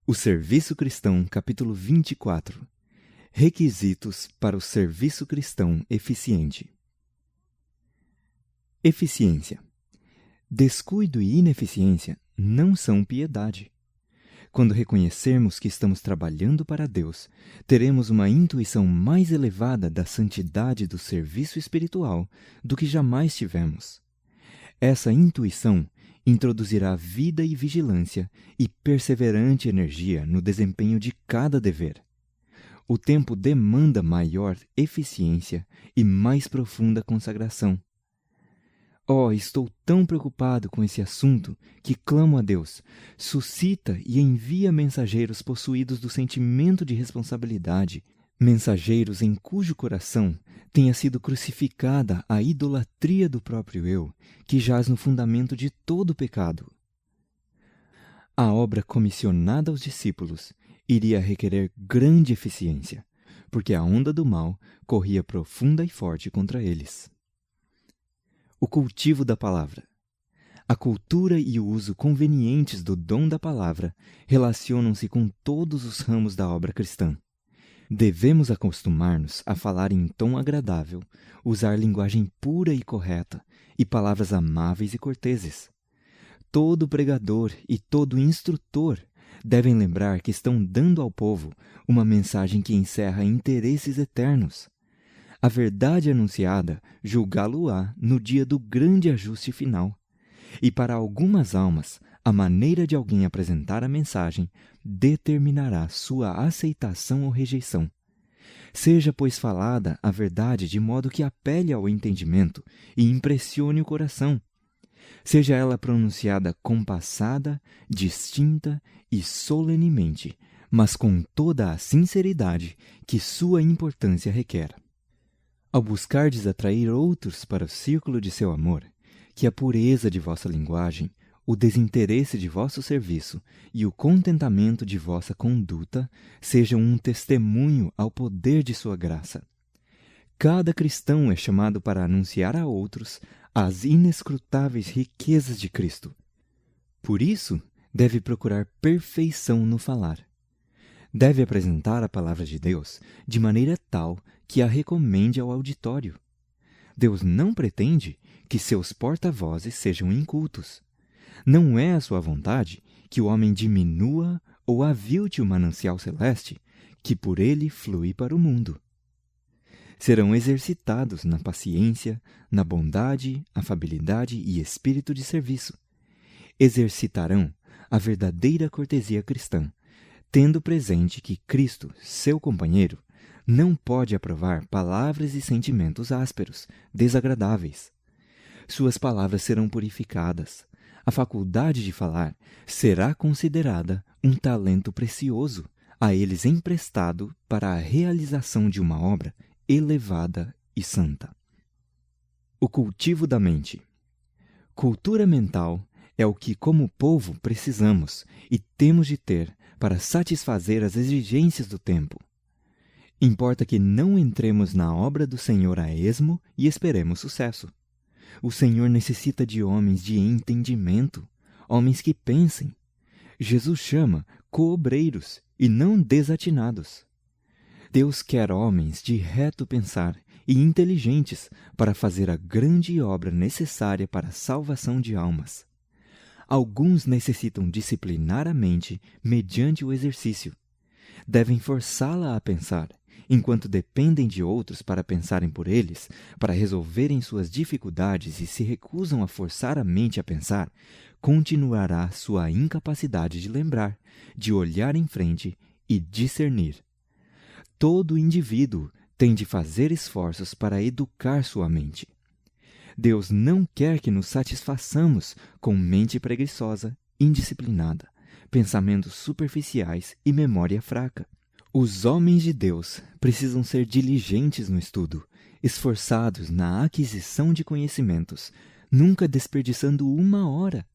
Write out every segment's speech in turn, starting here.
O Serviço Cristão, capítulo 24. Requisitos para o serviço cristão eficiente. Eficiência. Descuido e ineficiência não são piedade. Quando reconhecermos que estamos trabalhando para Deus, teremos uma intuição mais elevada da santidade do serviço espiritual do que jamais tivemos. Essa intuição introduzirá vida e vigilância e perseverante energia no desempenho de cada dever. O tempo demanda maior eficiência e mais profunda consagração. Estou tão preocupado com esse assunto que clamo a Deus, suscita e envia mensageiros possuídos do sentimento de responsabilidade, mensageiros em cujo coração tenha sido crucificada a idolatria do próprio eu, que jaz no fundamento de todo o pecado. A obra comissionada aos discípulos iria requerer grande eficiência, porque a onda do mal corria profunda e forte contra eles. O cultivo da palavra. A cultura e o uso convenientes do dom da palavra relacionam-se com todos os ramos da obra cristã. Devemos acostumar-nos a falar em tom agradável, usar linguagem pura e correta e palavras amáveis e corteses. Todo pregador e todo instrutor devem lembrar que estão dando ao povo uma mensagem que encerra interesses eternos. A verdade anunciada julgá-lo-á no dia do grande ajuste final. E para algumas almas, a maneira de alguém apresentar a mensagem determinará sua aceitação ou rejeição. Seja, pois, falada a verdade de modo que apele ao entendimento e impressione o coração. Seja ela pronunciada compassada, distinta e solenemente, mas com toda a sinceridade que sua importância requer. Ao buscardes atrair outros para o círculo de seu amor, que a pureza de vossa linguagem, o desinteresse de vosso serviço e o contentamento de vossa conduta sejam um testemunho ao poder de sua graça. Cada cristão é chamado para anunciar a outros as inescrutáveis riquezas de Cristo. Por isso, deve procurar perfeição no falar. Deve apresentar a palavra de Deus de maneira tal que a recomende ao auditório. Deus não pretende que seus porta-vozes sejam incultos. Não é a sua vontade que o homem diminua ou avilte o manancial celeste que por ele flui para o mundo. Serão exercitados na paciência, na bondade, afabilidade e espírito de serviço. Exercitarão a verdadeira cortesia cristã, tendo presente que Cristo, seu companheiro, não pode aprovar palavras e sentimentos ásperos, desagradáveis. Suas palavras serão purificadas. A faculdade de falar será considerada um talento precioso, a eles emprestado para a realização de uma obra elevada e santa. O cultivo da mente. Cultura mental é o que, como povo, precisamos e temos de ter para satisfazer as exigências do tempo. Importa que não entremos na obra do Senhor a esmo e esperemos sucesso. O Senhor necessita de homens de entendimento, homens que pensem. Jesus chama coobreiros e não desatinados. Deus quer homens de reto pensar e inteligentes para fazer a grande obra necessária para a salvação de almas. Alguns necessitam disciplinar a mente mediante o exercício. Devem forçá-la a pensar, enquanto dependem de outros para pensarem por eles, para resolverem suas dificuldades e se recusam a forçar a mente a pensar, continuará sua incapacidade de lembrar, de olhar em frente e discernir. Todo indivíduo tem de fazer esforços para educar sua mente. Deus não quer que nos satisfaçamos com mente preguiçosa, indisciplinada, pensamentos superficiais e memória fraca. Os homens de Deus precisam ser diligentes no estudo, esforçados na aquisição de conhecimentos, nunca desperdiçando uma hora.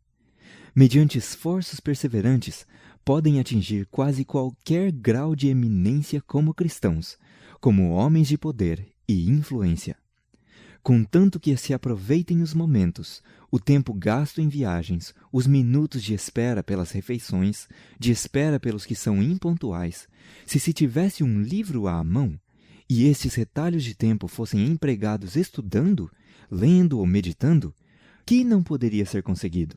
Mediante esforços perseverantes, podem atingir quase qualquer grau de eminência como cristãos, como homens de poder e influência. contanto que se aproveitem os momentos, o tempo gasto em viagens, os minutos de espera pelas refeições, de espera pelos que são impontuais. Se tivesse um livro à mão, e estes retalhos de tempo fossem empregados estudando, lendo ou meditando, que não poderia ser conseguido?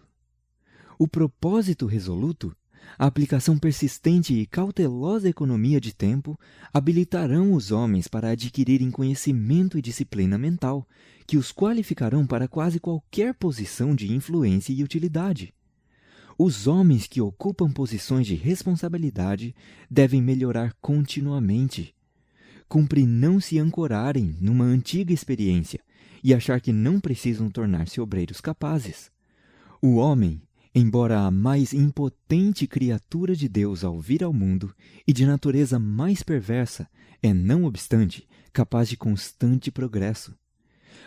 O propósito resoluto, a aplicação persistente e cautelosa economia de tempo habilitarão os homens para adquirirem conhecimento e disciplina mental, que os qualificarão para quase qualquer posição de influência e utilidade. Os homens que ocupam posições de responsabilidade devem melhorar continuamente. Cumpre não se ancorarem numa antiga experiência e achar que não precisam tornar-se obreiros capazes. O homem, embora a mais impotente criatura de Deus ao vir ao mundo e de natureza mais perversa, é, não obstante, capaz de constante progresso.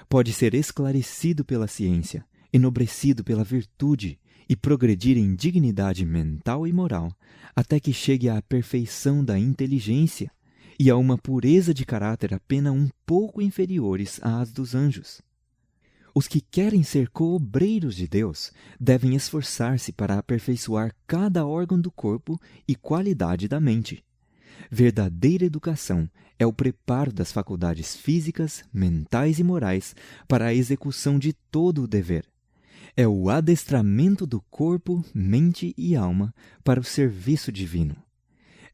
Pode ser esclarecido pela ciência, enobrecido pela virtude e progredir em dignidade mental e moral, até que chegue à perfeição da inteligência e a uma pureza de caráter apenas um pouco inferiores às dos anjos. Os que querem ser coobreiros de Deus devem esforçar-se para aperfeiçoar cada órgão do corpo e qualidade da mente. Verdadeira educação é o preparo das faculdades físicas, mentais e morais para a execução de todo o dever. É o adestramento do corpo, mente e alma para o serviço divino.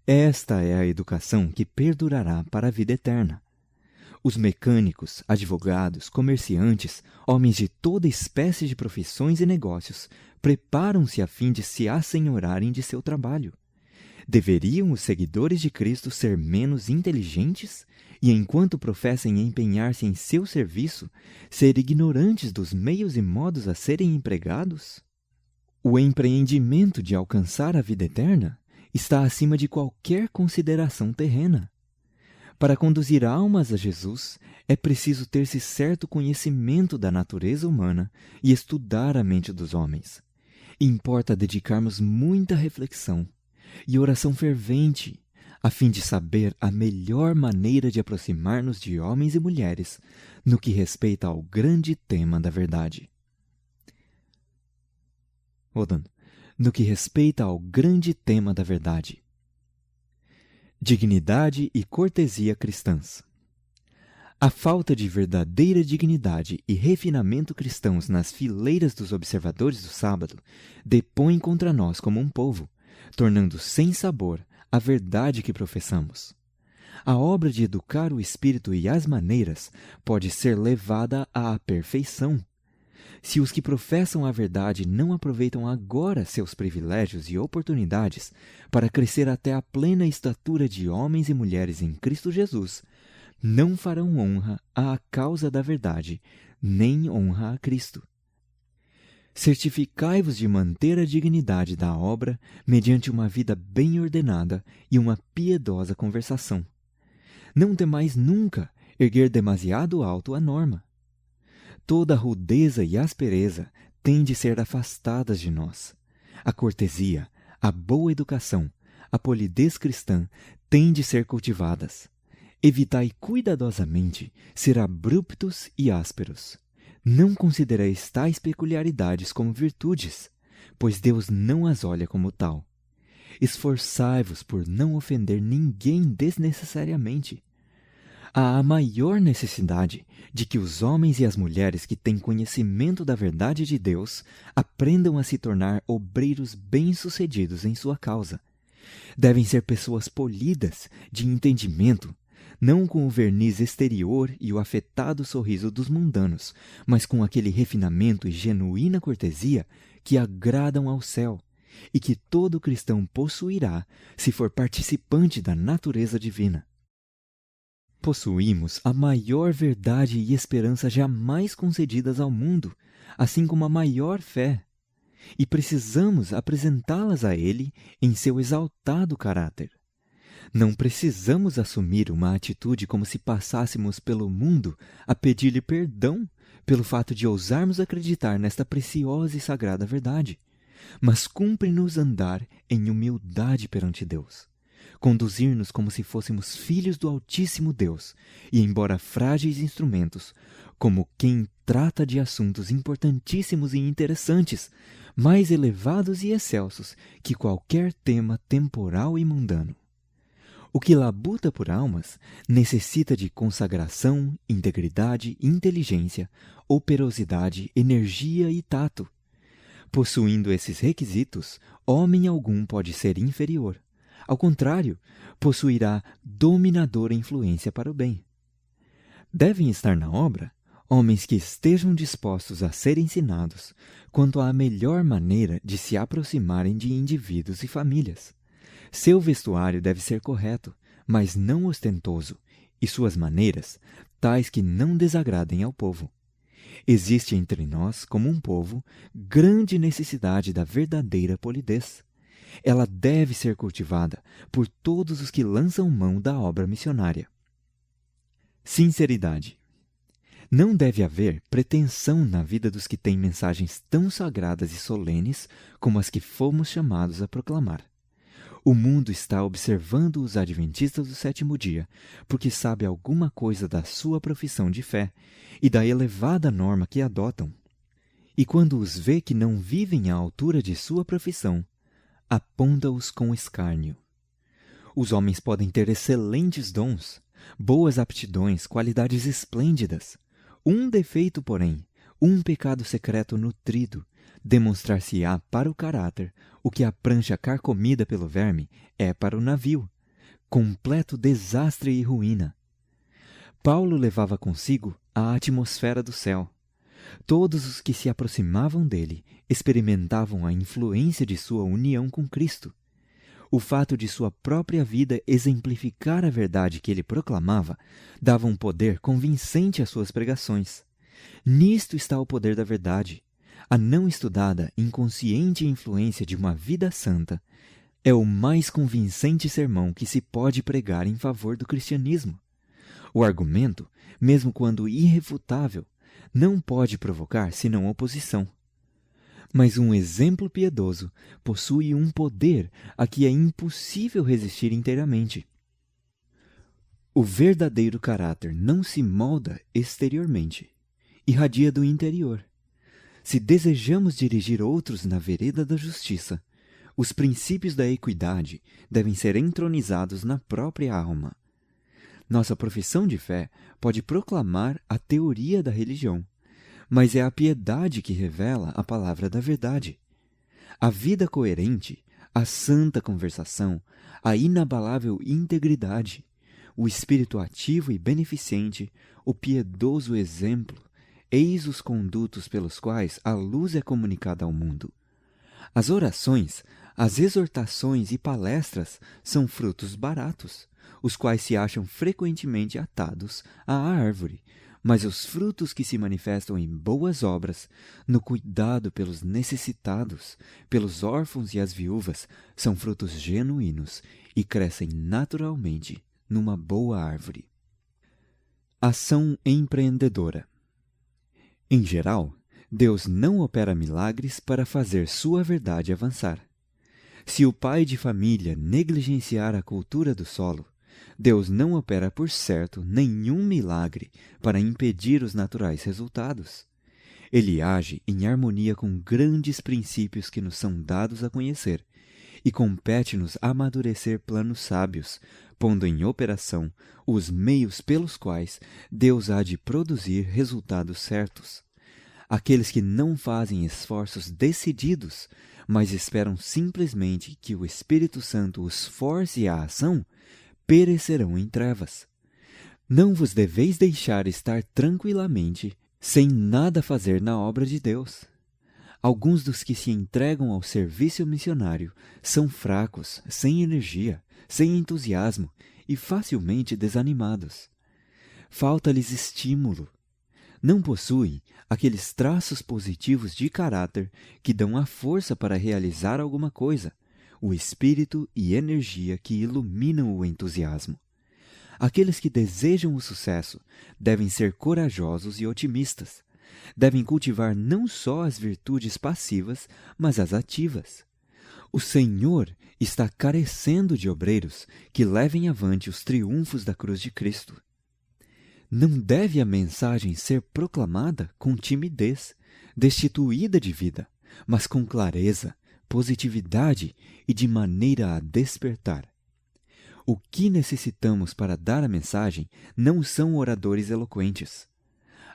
Esta é a educação que perdurará para a vida eterna. Os mecânicos, advogados, comerciantes, homens de toda espécie de profissões e negócios preparam-se a fim de se assenhorarem de seu trabalho. Deveriam os seguidores de Cristo ser menos inteligentes e, enquanto professem empenhar-se em seu serviço, ser ignorantes dos meios e modos a serem empregados? O empreendimento de alcançar a vida eterna está acima de qualquer consideração terrena. Para conduzir almas a Jesus, é preciso ter-se certo conhecimento da natureza humana e estudar a mente dos homens. Importa dedicarmos muita reflexão e oração fervente, a fim de saber a melhor maneira de aproximar-nos de homens e mulheres no que respeita ao grande tema da verdade. No que respeita ao grande tema da verdade. Dignidade e cortesia cristãs. A falta de verdadeira dignidade e refinamento cristãos nas fileiras dos observadores do sábado depõe contra nós como um povo, tornando sem sabor a verdade que professamos. A obra de educar o espírito e as maneiras pode ser levada à perfeição. Se os que professam a verdade não aproveitam agora seus privilégios e oportunidades para crescer até a plena estatura de homens e mulheres em Cristo Jesus, não farão honra à causa da verdade, nem honra a Cristo. Certificai-vos de manter a dignidade da obra mediante uma vida bem ordenada e uma piedosa conversação. Não temais nunca erguer demasiado alto a norma. Toda rudeza e aspereza têm de ser afastadas de nós. A cortesia, a boa educação, a polidez cristã têm de ser cultivadas. Evitai cuidadosamente ser abruptos e ásperos. Não considereis tais peculiaridades como virtudes, pois Deus não as olha como tal. Esforçai-vos por não ofender ninguém desnecessariamente. Há a maior necessidade de que os homens e as mulheres que têm conhecimento da verdade de Deus aprendam a se tornar obreiros bem-sucedidos em sua causa. Devem ser pessoas polidas, de entendimento, não com o verniz exterior e o afetado sorriso dos mundanos, mas com aquele refinamento e genuína cortesia que agradam ao céu e que todo cristão possuirá se for participante da natureza divina. Possuímos a maior verdade e esperança jamais concedidas ao mundo, assim como a maior fé, e precisamos apresentá-las a Ele em seu exaltado caráter. Não precisamos assumir uma atitude como se passássemos pelo mundo a pedir-lhe perdão pelo fato de ousarmos acreditar nesta preciosa e sagrada verdade, mas cumpre-nos andar em humildade perante Deus. Conduzir-nos como se fôssemos filhos do Altíssimo Deus e, embora frágeis instrumentos, como quem trata de assuntos importantíssimos e interessantes, mais elevados e excelsos que qualquer tema temporal e mundano. O que labuta por almas necessita de consagração, integridade, inteligência, operosidade, energia e tato. Possuindo esses requisitos, homem algum pode ser inferior. Ao contrário, possuirá dominadora influência para o bem. Devem estar na obra homens que estejam dispostos a ser ensinados quanto à melhor maneira de se aproximarem de indivíduos e famílias. Seu vestuário deve ser correto, mas não ostentoso, e suas maneiras, tais que não desagradem ao povo. Existe entre nós, como um povo, grande necessidade da verdadeira polidez. Ela deve ser cultivada por todos os que lançam mão da obra missionária. Sinceridade. Não deve haver pretensão na vida dos que têm mensagens tão sagradas e solenes como as que fomos chamados a proclamar. O mundo está observando os adventistas do sétimo dia, porque sabe alguma coisa da sua profissão de fé e da elevada norma que adotam. E quando os vê que não vivem à altura de sua profissão, aponta-os com escárnio. Os homens podem ter excelentes dons, boas aptidões, qualidades esplêndidas. Um defeito, porém, um pecado secreto nutrido, demonstrar-se-á para o caráter o que a prancha carcomida pelo verme é para o navio, completo desastre e ruína. Paulo levava consigo a atmosfera do céu. Todos os que se aproximavam dele experimentavam a influência de sua união com Cristo. O fato de sua própria vida exemplificar a verdade que ele proclamava dava um poder convincente às suas pregações. Nisto está o poder da verdade. A não estudada, inconsciente influência de uma vida santa é o mais convincente sermão que se pode pregar em favor do cristianismo. O argumento, mesmo quando irrefutável, não pode provocar senão oposição. Mas um exemplo piedoso possui um poder a que é impossível resistir inteiramente. O verdadeiro caráter não se molda exteriormente, irradia do interior. Se desejamos dirigir outros na vereda da justiça, os princípios da equidade devem ser entronizados na própria alma. Nossa profissão de fé pode proclamar a teoria da religião, mas é a piedade que revela a palavra da verdade. A vida coerente, a santa conversação, a inabalável integridade, o espírito ativo e beneficente, o piedoso exemplo, eis os condutos pelos quais a luz é comunicada ao mundo. As orações, as exortações e palestras são frutos baratos, os quais se acham frequentemente atados à árvore, mas os frutos que se manifestam em boas obras, no cuidado pelos necessitados, pelos órfãos e as viúvas, são frutos genuínos e crescem naturalmente numa boa árvore. Ação empreendedora. Em geral, Deus não opera milagres para fazer sua verdade avançar. Se o pai de família negligenciar a cultura do solo, Deus não opera por certo nenhum milagre para impedir os naturais resultados. Ele age em harmonia com grandes princípios que nos são dados a conhecer e compete-nos amadurecer planos sábios, pondo em operação os meios pelos quais Deus há de produzir resultados certos. Aqueles que não fazem esforços decididos, mas esperam simplesmente que o Espírito Santo os force à ação, perecerão em trevas. Não vos deveis deixar estar tranquilamente, sem nada fazer na obra de Deus. Alguns dos que se entregam ao serviço missionário são fracos, sem energia, sem entusiasmo e facilmente desanimados. Falta-lhes estímulo. Não possuem aqueles traços positivos de caráter que dão a força para realizar alguma coisa, o espírito e energia que iluminam o entusiasmo. Aqueles que desejam o sucesso devem ser corajosos e otimistas. Devem cultivar não só as virtudes passivas, mas as ativas. O Senhor está carecendo de obreiros que levem avante os triunfos da cruz de Cristo. Não deve a mensagem ser proclamada com timidez, destituída de vida, mas com clareza, positividade e de maneira a despertar. O que necessitamos para dar a mensagem não são oradores eloquentes.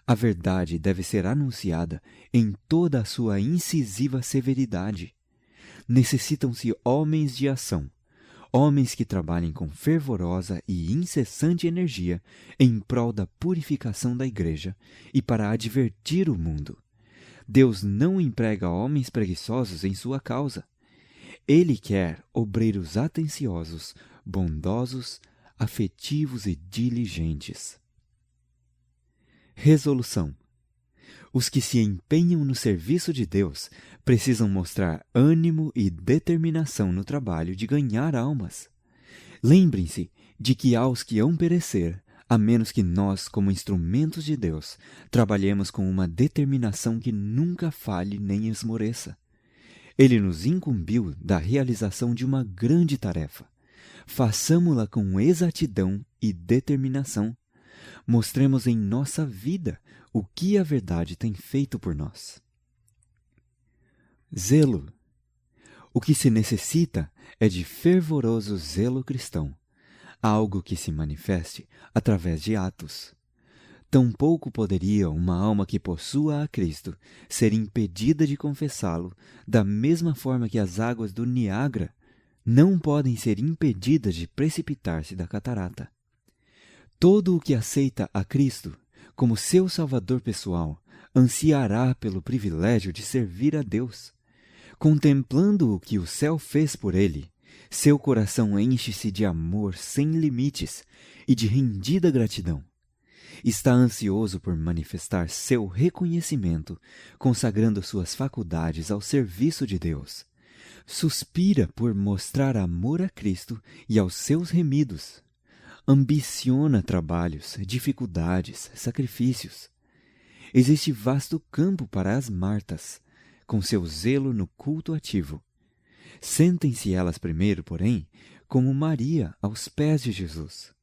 A verdade deve ser anunciada em toda a sua incisiva severidade. Necessitam-se homens de ação, homens que trabalhem com fervorosa e incessante energia em prol da purificação da Igreja e para advertir o mundo. Deus não emprega homens preguiçosos em sua causa. Ele quer obreiros atenciosos, bondosos, afetivos e diligentes. Resolução: os que se empenham no serviço de Deus precisam mostrar ânimo e determinação no trabalho de ganhar almas. Lembrem-se de que aos que hão perecer, a menos que nós, como instrumentos de Deus, trabalhemos com uma determinação que nunca falhe nem esmoreça. Ele nos incumbiu da realização de uma grande tarefa. Façamo-la com exatidão e determinação. Mostremos em nossa vida o que a verdade tem feito por nós. Zelo. O que se necessita é de fervoroso zelo cristão, algo que se manifeste através de atos. Tampouco poderia uma alma que possua a Cristo ser impedida de confessá-lo, da mesma forma que as águas do Niágara não podem ser impedidas de precipitar-se da catarata. Todo o que aceita a Cristo como seu Salvador pessoal ansiará pelo privilégio de servir a Deus. Contemplando o que o céu fez por ele, seu coração enche-se de amor sem limites e de rendida gratidão. Está ansioso por manifestar seu reconhecimento, consagrando suas faculdades ao serviço de Deus. Suspira por mostrar amor a Cristo e aos seus remidos. Ambiciona trabalhos, dificuldades, sacrifícios. Existe vasto campo para as Martas, com seu zelo no culto ativo. Sentem-se elas primeiro, porém, como Maria aos pés de Jesus.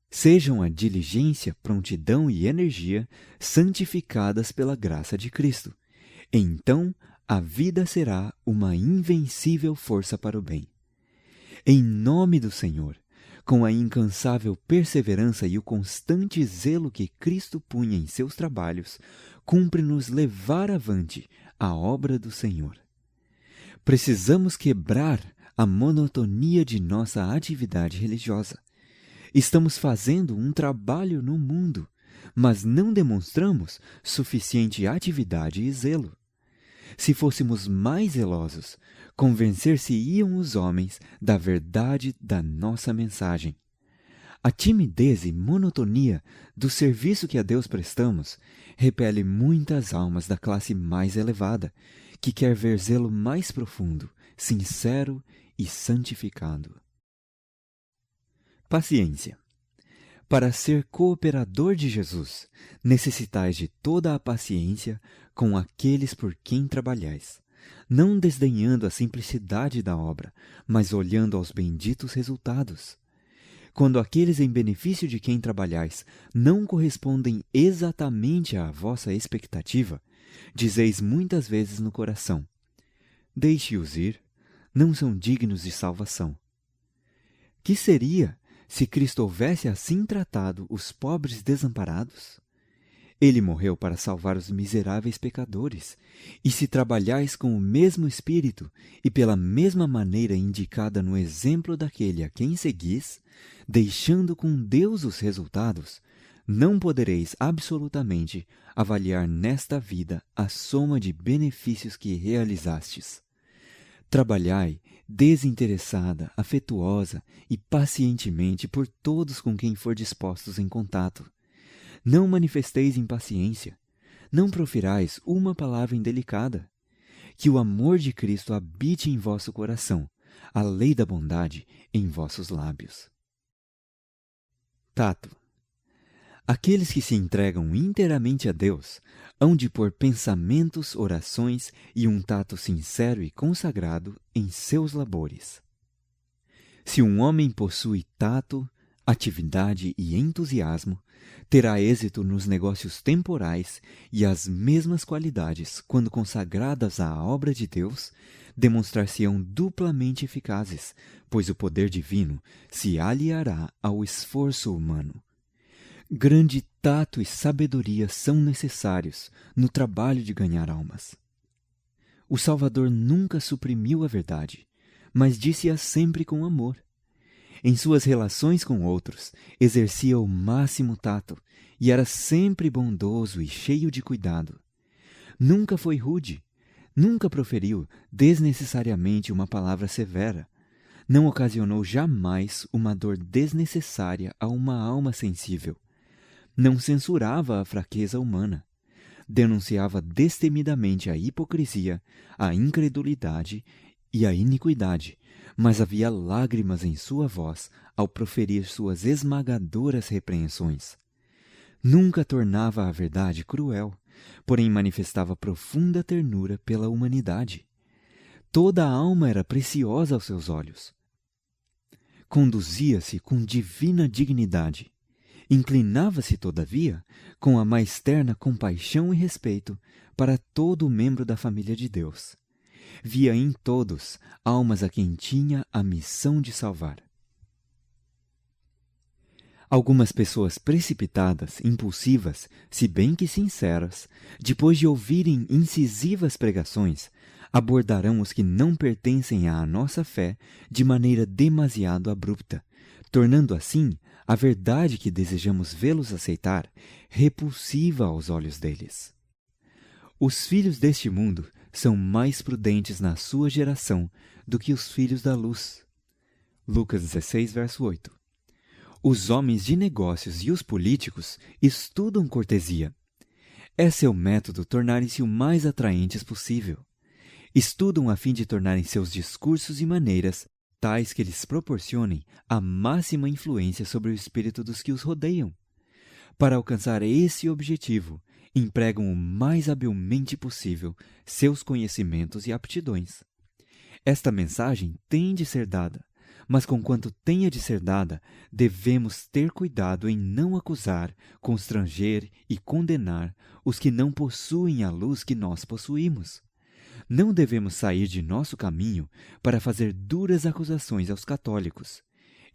Sejam a diligência, prontidão e energia santificadas pela graça de Cristo. Então, a vida será uma invencível força para o bem. Em nome do Senhor, com a incansável perseverança e o constante zelo que Cristo punha em seus trabalhos, cumpre-nos levar avante a obra do Senhor. Precisamos quebrar a monotonia de nossa atividade religiosa. Estamos fazendo um trabalho no mundo, mas não demonstramos suficiente atividade e zelo. Se fôssemos mais zelosos, convencer-se-iam os homens da verdade da nossa mensagem. A timidez e monotonia do serviço que a Deus prestamos repele muitas almas da classe mais elevada, que quer ver zelo mais profundo, sincero e santificado. Paciência. Para ser cooperador de Jesus, necessitais de toda a paciência com aqueles por quem trabalhais, não desdenhando a simplicidade da obra, mas olhando aos benditos resultados. Quando aqueles em benefício de quem trabalhais não correspondem exatamente à vossa expectativa, dizeis muitas vezes no coração: deixe-os ir, não são dignos de salvação. Que seria se Cristo houvesse assim tratado os pobres desamparados? Ele morreu para salvar os miseráveis pecadores, e se trabalhais com o mesmo espírito e pela mesma maneira indicada no exemplo daquele a quem seguis, deixando com Deus os resultados, não podereis absolutamente avaliar nesta vida a soma de benefícios que realizastes. Trabalhai desinteressada, afetuosa e pacientemente por todos com quem for dispostos em contato. Não manifesteis impaciência, não profirais uma palavra indelicada. Que o amor de Cristo habite em vosso coração, a lei da bondade em vossos lábios. Tato. Aqueles que se entregam inteiramente a Deus hão de pôr pensamentos, orações e um tato sincero e consagrado em seus labores. Se um homem possui tato, atividade e entusiasmo, terá êxito nos negócios temporais e as mesmas qualidades, quando consagradas à obra de Deus, demonstrar-se-ão duplamente eficazes, pois o poder divino se aliará ao esforço humano. Grande tato e sabedoria são necessários no trabalho de ganhar almas. O Salvador nunca suprimiu a verdade, mas disse-a sempre com amor. Em suas relações com outros, exercia o máximo tato e era sempre bondoso e cheio de cuidado. Nunca foi rude, nunca proferiu desnecessariamente uma palavra severa, não ocasionou jamais uma dor desnecessária a uma alma sensível, não censurava a fraqueza humana, denunciava destemidamente a hipocrisia, a incredulidade e a iniquidade, mas havia lágrimas em sua voz ao proferir suas esmagadoras repreensões. Nunca tornava a verdade cruel, porém manifestava profunda ternura pela humanidade. Toda a alma era preciosa aos seus olhos. Conduzia-se com divina dignidade. Inclinava-se, todavia, com a mais terna compaixão e respeito para todo membro da família de Deus. Via em todos almas a quem tinha a missão de salvar. Algumas pessoas precipitadas, impulsivas, se bem que sinceras, depois de ouvirem incisivas pregações, abordarão os que não pertencem à nossa fé de maneira demasiado abrupta, tornando assim a verdade que desejamos vê-los aceitar repulsiva aos olhos deles. Os filhos deste mundo são mais prudentes na sua geração do que os filhos da luz. Lucas 16, verso 8. Os homens de negócios e os políticos estudam cortesia. É seu método tornarem-se o mais atraentes possível. Estudam a fim de tornarem seus discursos e maneiras tais que lhes proporcionem a máxima influência sobre o espírito dos que os rodeiam. Para alcançar esse objetivo, empregam o mais habilmente possível seus conhecimentos e aptidões. Esta mensagem tem de ser dada, mas conquanto tenha de ser dada, devemos ter cuidado em não acusar, constranger e condenar os que não possuem a luz que nós possuímos. Não devemos sair de nosso caminho para fazer duras acusações aos católicos.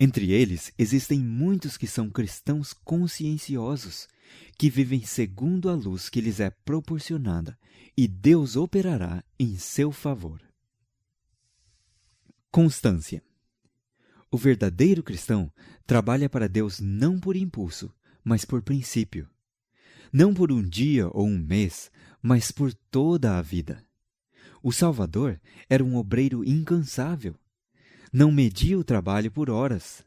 Entre eles, existem muitos que são cristãos conscienciosos, que vivem segundo a luz que lhes é proporcionada, e Deus operará em seu favor. Constância. O verdadeiro cristão trabalha para Deus não por impulso, mas por princípio. Não por um dia ou um mês, mas por toda a vida. O Salvador era um obreiro incansável. Não media o trabalho por horas.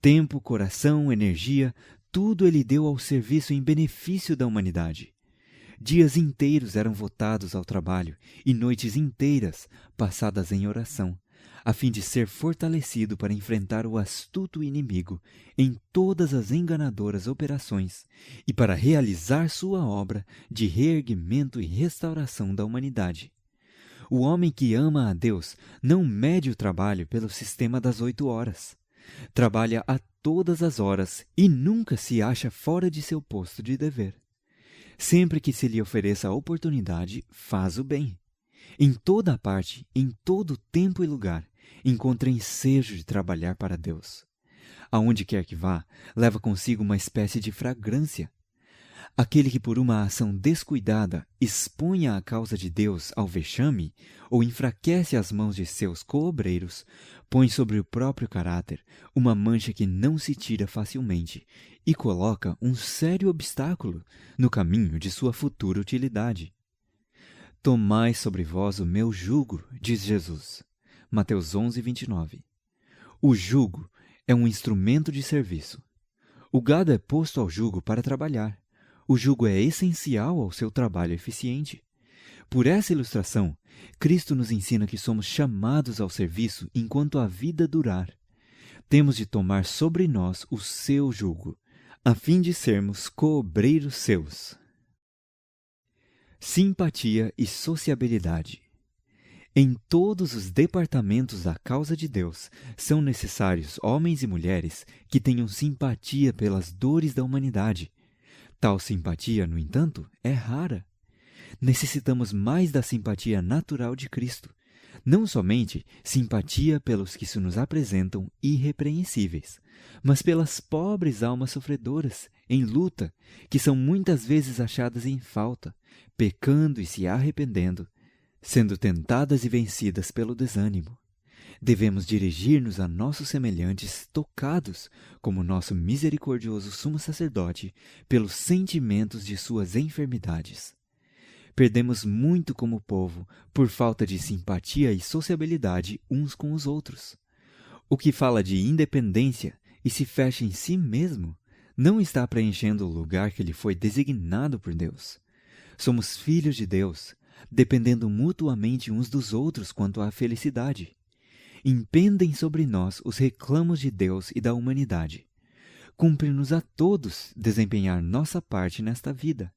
Tempo, coração, energia, tudo ele deu ao serviço em benefício da humanidade. Dias inteiros eram votados ao trabalho e noites inteiras passadas em oração, a fim de ser fortalecido para enfrentar o astuto inimigo em todas as enganadoras operações e para realizar sua obra de reerguimento e restauração da humanidade. O homem que ama a Deus não mede o trabalho pelo sistema das 8 horas. Trabalha a todas as horas e nunca se acha fora de seu posto de dever. Sempre que se lhe ofereça a oportunidade, faz o bem. Em toda a parte, em todo tempo e lugar, encontra ensejo de trabalhar para Deus. Aonde quer que vá, leva consigo uma espécie de fragrância. Aquele que por uma ação descuidada exponha a causa de Deus ao vexame ou enfraquece as mãos de seus coobreiros, põe sobre o próprio caráter uma mancha que não se tira facilmente e coloca um sério obstáculo no caminho de sua futura utilidade. Tomai sobre vós o meu jugo, diz Jesus. Mateus 11, 29. O jugo é um instrumento de serviço. O gado é posto ao jugo para trabalhar. O jugo é essencial ao seu trabalho eficiente. Por essa ilustração, Cristo nos ensina que somos chamados ao serviço enquanto a vida durar. Temos de tomar sobre nós o seu jugo, a fim de sermos coobreiros seus. Simpatia e sociabilidade. Em todos os departamentos da causa de Deus, são necessários homens e mulheres que tenham simpatia pelas dores da humanidade. Tal simpatia, no entanto, é rara. Necessitamos mais da simpatia natural de Cristo, não somente simpatia pelos que se nos apresentam irrepreensíveis, mas pelas pobres almas sofredoras, em luta, que são muitas vezes achadas em falta, pecando e se arrependendo, sendo tentadas e vencidas pelo desânimo. Devemos dirigir-nos a nossos semelhantes tocados, como nosso misericordioso sumo sacerdote, pelos sentimentos de suas enfermidades. Perdemos muito como povo por falta de simpatia e sociabilidade uns com os outros. O que fala de independência e se fecha em si mesmo não está preenchendo o lugar que lhe foi designado por Deus. Somos filhos de Deus, dependendo mutuamente uns dos outros quanto à felicidade. Impendem sobre nós os reclamos de Deus e da humanidade. Cumpre-nos a todos desempenhar nossa parte nesta vida.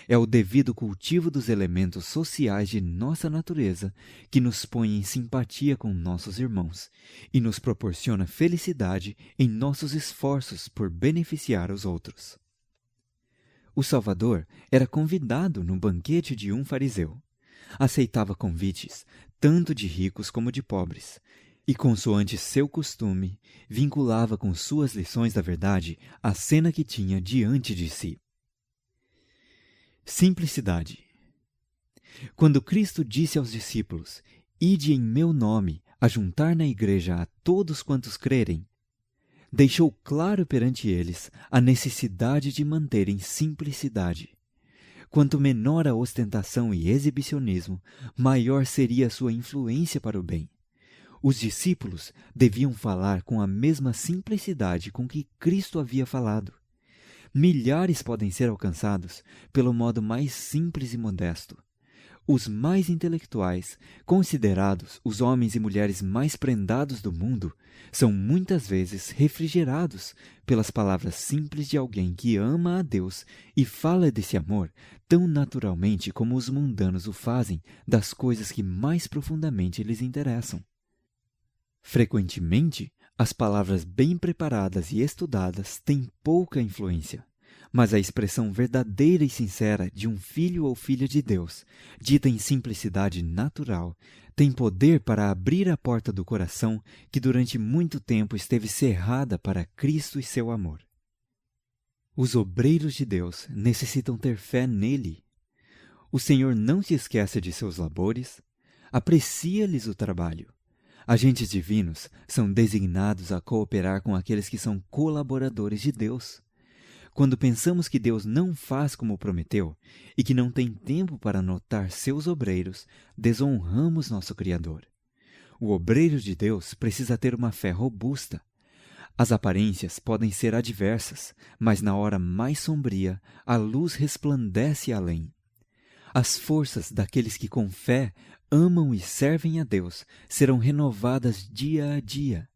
É o devido cultivo dos elementos sociais de nossa natureza que nos põe em simpatia com nossos irmãos e nos proporciona felicidade em nossos esforços por beneficiar os outros. O Salvador era convidado no banquete de um fariseu. Aceitava convites, tanto de ricos como de pobres, e, consoante seu costume, vinculava com suas lições da verdade a cena que tinha diante de si. Simplicidade. Quando Cristo disse aos discípulos, "Ide em meu nome, ajuntar na igreja a todos quantos crerem", deixou claro perante eles a necessidade de manterem simplicidade. Quanto menor a ostentação e exibicionismo, maior seria a sua influência para o bem. Os discípulos deviam falar com a mesma simplicidade com que Cristo havia falado. Milhares podem ser alcançados pelo modo mais simples e modesto. Os mais intelectuais, considerados os homens e mulheres mais prendados do mundo, são muitas vezes refrigerados pelas palavras simples de alguém que ama a Deus e fala desse amor tão naturalmente como os mundanos o fazem das coisas que mais profundamente lhes interessam. Frequentemente, as palavras bem preparadas e estudadas têm pouca influência. Mas a expressão verdadeira e sincera de um filho ou filha de Deus, dita em simplicidade natural, tem poder para abrir a porta do coração que durante muito tempo esteve cerrada para Cristo e seu amor. Os obreiros de Deus necessitam ter fé nele. O Senhor não se esquece de seus labores, aprecia-lhes o trabalho. Agentes divinos são designados a cooperar com aqueles que são colaboradores de Deus. Quando pensamos que Deus não faz como prometeu e que não tem tempo para notar seus obreiros, desonramos nosso Criador. O obreiro de Deus precisa ter uma fé robusta. As aparências podem ser adversas, mas na hora mais sombria, a luz resplandece além. As forças daqueles que com fé amam e servem a Deus serão renovadas dia a dia.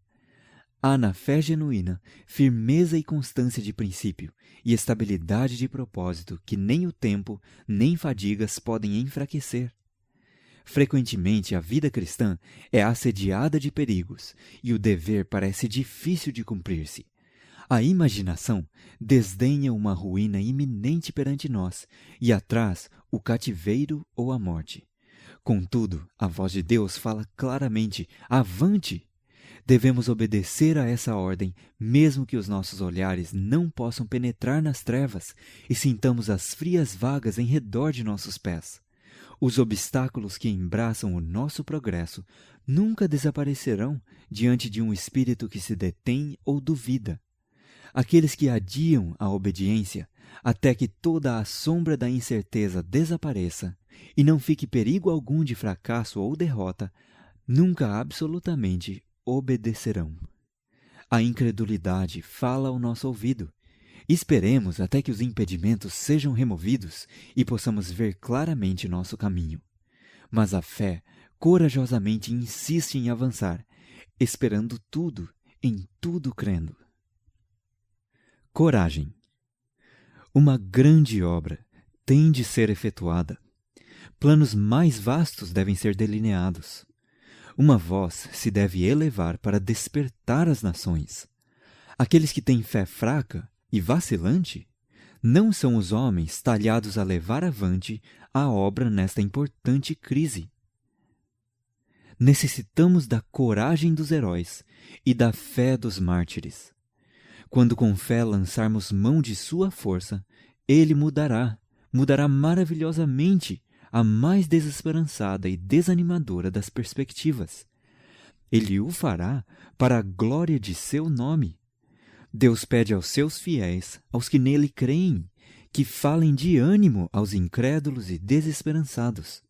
Há na fé genuína firmeza e constância de princípio e estabilidade de propósito que nem o tempo nem fadigas podem enfraquecer. Frequentemente a vida cristã é assediada de perigos e o dever parece difícil de cumprir-se. A imaginação desdenha uma ruína iminente perante nós e atrás o cativeiro ou a morte. Contudo, a voz de Deus fala claramente: avante! Devemos obedecer a essa ordem, mesmo que os nossos olhares não possam penetrar nas trevas e sintamos as frias vagas em redor de nossos pés. Os obstáculos que embraçam o nosso progresso nunca desaparecerão diante de um espírito que se detém ou duvida. Aqueles que adiam a obediência até que toda a sombra da incerteza desapareça e não fique perigo algum de fracasso ou derrota, nunca absolutamente obedecerão. A incredulidade fala ao nosso ouvido. Esperemos até que os impedimentos sejam removidos e possamos ver claramente nosso caminho. Mas a fé corajosamente insiste em avançar, esperando tudo, em tudo crendo. Coragem. Uma grande obra tem de ser efetuada. Planos mais vastos devem ser delineados. Uma voz se deve elevar para despertar as nações. Aqueles que têm fé fraca e vacilante não são os homens talhados a levar avante a obra nesta importante crise. Necessitamos da coragem dos heróis e da fé dos mártires. Quando com fé lançarmos mão de sua força, ele mudará maravilhosamente a mais desesperançada e desanimadora das perspectivas. Ele o fará para a glória de seu nome. Deus pede aos seus fiéis, aos que nele creem, que falem de ânimo aos incrédulos e desesperançados.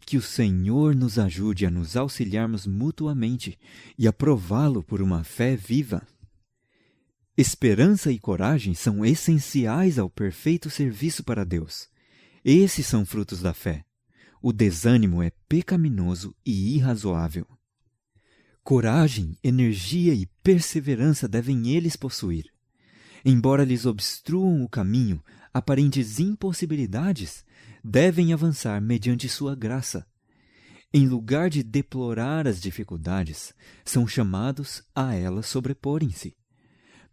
Que o Senhor nos ajude a nos auxiliarmos mutuamente e a prová-lo por uma fé viva. Esperança e coragem são essenciais ao perfeito serviço para Deus. Esses são frutos da fé. O desânimo é pecaminoso e irrazoável. Coragem, energia e perseverança devem eles possuir. Embora lhes obstruam o caminho aparentes impossibilidades, devem avançar mediante sua graça. Em lugar de deplorar as dificuldades, são chamados a elas sobreporem-se.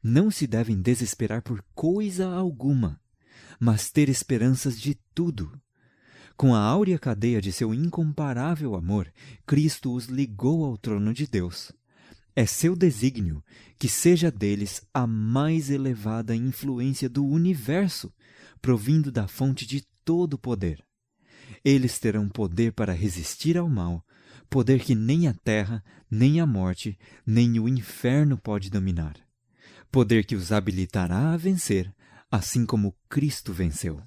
Não se devem desesperar por coisa alguma, mas ter esperanças de tudo. Com a áurea cadeia de seu incomparável amor, Cristo os ligou ao trono de Deus. É seu desígnio que seja deles a mais elevada influência do universo, provindo da fonte de todo o poder. Eles terão poder para resistir ao mal, poder que nem a terra, nem a morte, nem o inferno pode dominar. Poder que os habilitará a vencer, assim como Cristo venceu.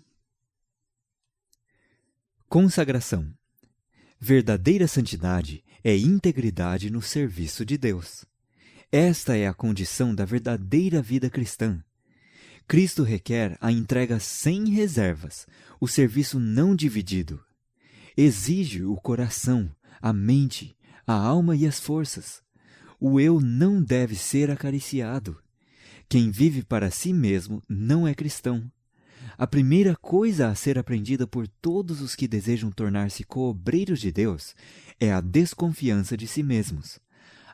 Consagração. Verdadeira santidade é integridade no serviço de Deus. Esta é a condição da verdadeira vida cristã. Cristo requer a entrega sem reservas, o serviço não dividido. Exige o coração, a mente, a alma e as forças. O eu não deve ser acariciado. Quem vive para si mesmo não é cristão. A primeira coisa a ser aprendida por todos os que desejam tornar-se coobreiros de Deus é a desconfiança de si mesmos.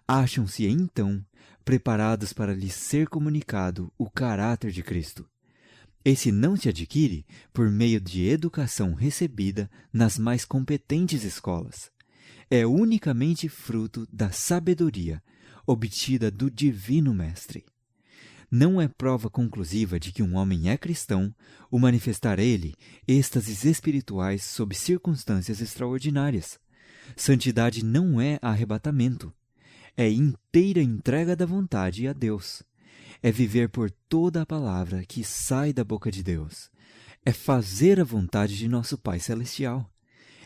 Acham-se, então, preparados para lhes ser comunicado o caráter de Cristo. Esse não se adquire por meio de educação recebida nas mais competentes escolas. É unicamente fruto da sabedoria obtida do Divino Mestre. Não é prova conclusiva de que um homem é cristão o manifestar ele êxtases espirituais sob circunstâncias extraordinárias. Santidade não é arrebatamento. É inteira entrega da vontade a Deus. É viver por toda a palavra que sai da boca de Deus. É fazer a vontade de nosso Pai Celestial.